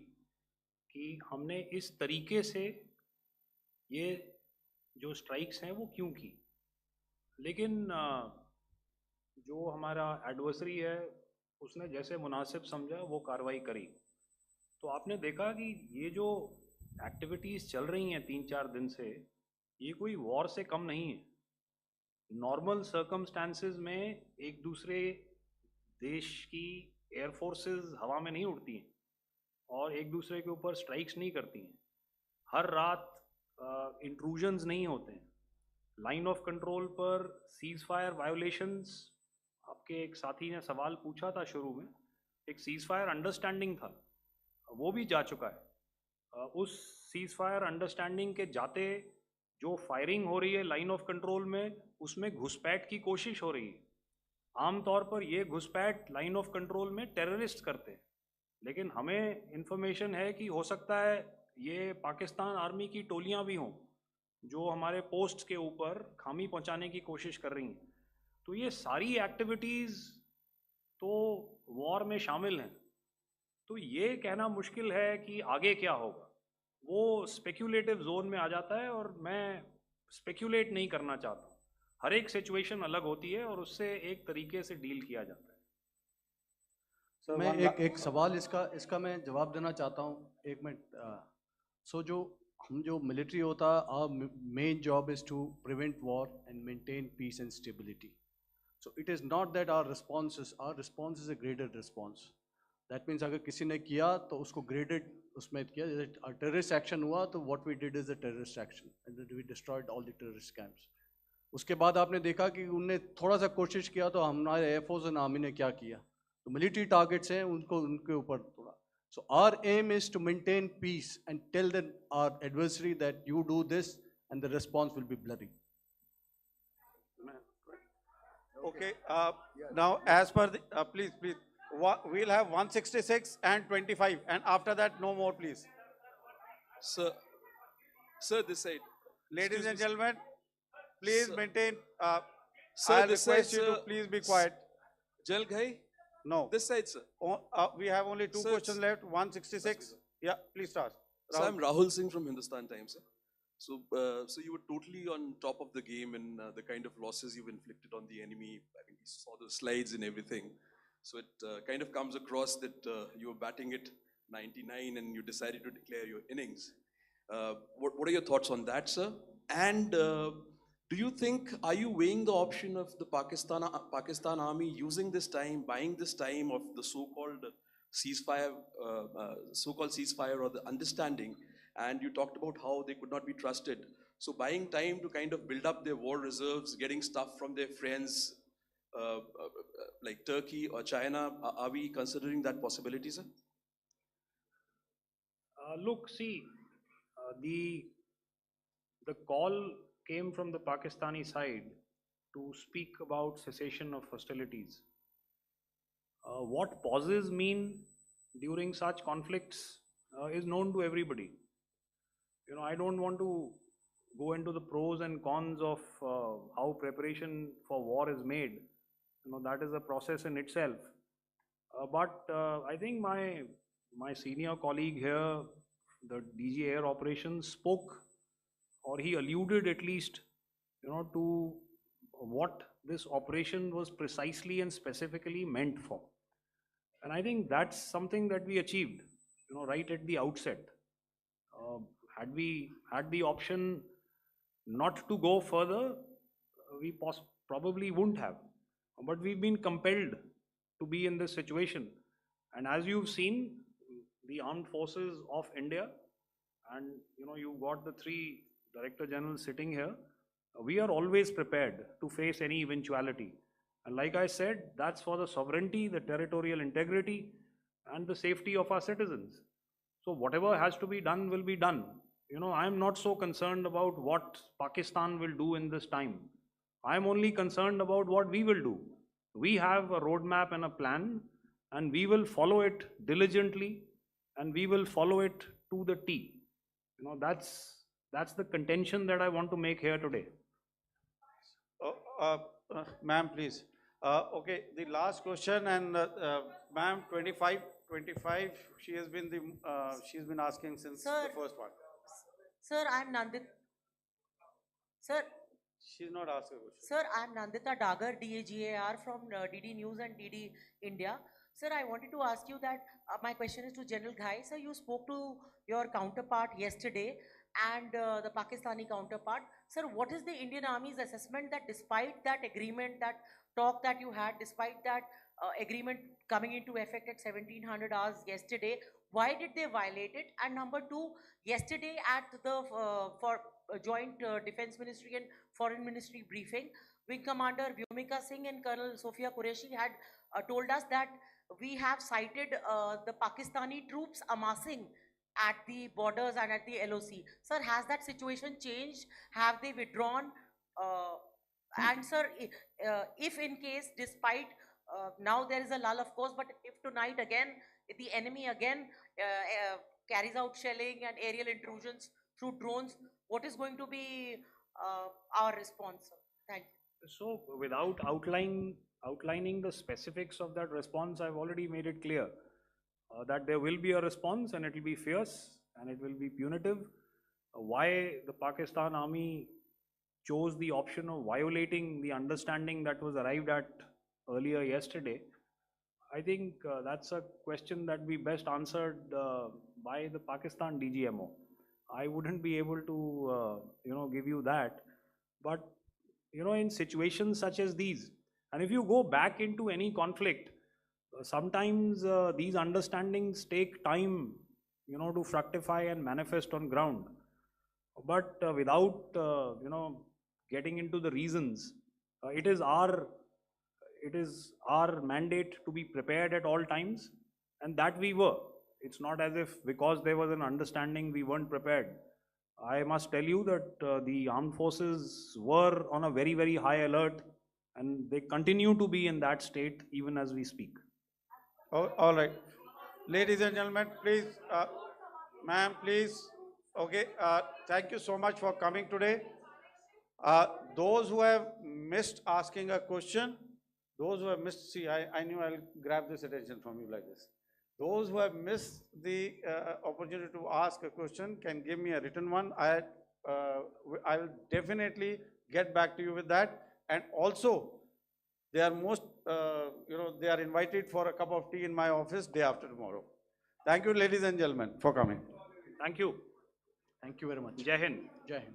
कि हमने इस तरीके से ये जो स्ट्राइक्स हैं वो क्यों की। लेकिन जो हमारा एडवर्सरी है उसने जैसे मुनासिब समझा वो कार्रवाई करी। तो आपने देखा कि ये जो एक्टिविटीज़ चल रही हैं 3-4 दिन से, ये कोई वॉर से कम नहीं है। नॉर्मल सर्कमस्टांसेस में एक दूसरे देश की एयर फोर्सेस हवा में नहीं उड़ती हैं और एक दूसरे के ऊपर स्ट्राइक्स नहीं करती हैं। हर रात इंट्रूजन्स नहीं होते हैं। लाइन ऑफ कंट्रोल पर सीज फायर वायोलेशंस, आपके एक साथी ने सवाल पूछा था शुरू में, एक सीज फायर अंडरस्टैंडिंग था, वो भी जा चुका है। उस सीज फायर अंडरस्टैंडिंग के जाते जो फायरिंग हो रही है लाइन ऑफ कंट्रोल में, उसमें घुसपैठ की कोशिश हो रही है। आमतौर पर ये घुसपैठ लाइन ऑफ कंट्रोल में टेररिस्ट करते हैं, लेकिन हमें इंफॉर्मेशन है कि हो सकता है ये पाकिस्तान आर्मी की टोलियां भी हों जो हमारे पोस्ट के ऊपर खामी पहुंचाने की कोशिश कर रही हैं। तो ये सारी एक्टिविटीज़ तो वॉर में शामिल हैं। तो ये कहना मुश्किल है कि आगे क्या होगा, वो स्पेक्यूलेटिव जोन में आ जाता है और मैं स्पेक्यूलेट नहीं करना चाहता। हर एक सिचुएशन अलग होती है और उससे एक तरीके से डील किया जाता है। मैं एक सवाल इसका मैं जवाब देना चाहता हूँ, एक मिनट। जो मिलिट्री होता है, our main job is to prevent war and maintain peace and stability. So it is not that our response is a graded response. That means अगर किसी ने किया तो उसको graded उसमें किया, जैसे terrorist action हुआ तो what we did is a terrorist action and then we destroyed all the terrorist camps. उसके बाद आपने देखा कि उनने थोड़ा सा कोशिश किया तो हमारे एयरफोर्स और आर्मी ने क्या किया, तो मिलिट्री टारगेट्स हैं उनके ऊपर थोड़ा। So our aim is to maintain peace and tell our adversary that you do this and the response will be bloody. Okay, now as per the, please, we'll have 166 and 25 and after that no more please. Sir, this side. Ladies and gentlemen, please maintain, Sir, I'll this request side, you to sir. please be quiet. Jal Ghai? No. This side, sir. We have only two Sir, questions left, 166. Yeah, please start. So I'm Rahul Singh from Hindustan Times, sir. So you were totally on top of the game in the kind of losses you've inflicted on the enemy. I mean, we saw the slides and everything. So it kind of comes across that you were batting it 99 and you decided to declare your innings. What are your thoughts on that, sir? And do you think, are you weighing the option of the Pakistan army using this time, buying this time of the so-called ceasefire or the understanding? And you talked about how they could not be trusted. So buying time to kind of build up their war reserves, getting stuff from their friends like Turkey or China, are we considering that possibility, sir? Look, see, the call came from the Pakistani side to speak about cessation of hostilities. What pauses mean during such conflicts is known to everybody. You know, I don't want to go into the pros and cons of how preparation for war is made. You know, that is a process in itself. But I think my senior colleague here, the DG Air Operations, spoke, or he alluded at least, you know, to what this operation was precisely and specifically meant for. And I think that's something that we achieved, you know, right at the outset. Had we had the option not to go further, we probably wouldn't have. But we've been compelled to be in this situation. And as you've seen, the armed forces of India, and you've got the three Director Generals sitting here, we are always prepared to face any eventuality. And like I said, that's for the sovereignty, the territorial integrity, and the safety of our citizens. So whatever has to be done will be done. I'm not so concerned about what Pakistan will do in this time. I'm only concerned about what we will do. We have a roadmap and a plan, and we will follow it diligently, and we will follow it to the T. That's the contention that I want to make here today. Ma'am, please. Okay, the last question, and ma'am, 25, she has been she's been asking since Sir. the first one. Sir, I'm Nandita. Sir, She's not asking a question. Sir, I'm Nandita Dagar, DAGAR from DD News and DD India. Sir, I wanted to ask you that my question is to General Ghai. Sir, you spoke to your counterpart yesterday and the Pakistani counterpart. Sir, what is the Indian Army's assessment that despite that agreement, that talk that you had, despite that agreement coming into effect at 1700 hours yesterday, why did they violate it? And number two, yesterday at the joint Defense Ministry and Foreign Ministry briefing, Wing Commander Vyomika Singh and Colonel Sophia Qureshi had told us that we have cited the Pakistani troops amassing at the borders and at the LOC. Sir, has that situation changed? Have they withdrawn? And sir, if in case, despite now there is a lull, of course, but if tonight again, if the enemy again carries out shelling and aerial intrusions through drones, what is going to be our response, sir? Thank you. So without outlining the specifics of that response, I've already made it clear that there will be a response, and it will be fierce and it will be punitive. Why the Pakistan Army chose the option of violating the understanding that was arrived at earlier yesterday, I think that's a question that we best answered by the Pakistan DGMO. I wouldn't be able to give you that. But in situations such as these, and if you go back into any conflict, sometimes these understandings take time to fructify and manifest on ground. But without getting into the reasons, it is our mandate to be prepared at all times, and that we were. It's not as if because there was an understanding we weren't prepared. I must tell you that the armed forces were on a very, very high alert, and they continue to be in that state even as we speak. All right. Ladies and gentlemen, please, ma'am, please. Okay, thank you so much for coming today. Those who have missed asking a question, those who have missed, see, I knew I'll grab this attention from you like this. Those who have missed the opportunity to ask a question can give me a written one. I will definitely get back to you with that. And also, they are they are invited for a cup of tea in my office day after tomorrow. Thank you, ladies and gentlemen, for coming. Thank you. Thank you very much. Jai Hind. Jai Hind.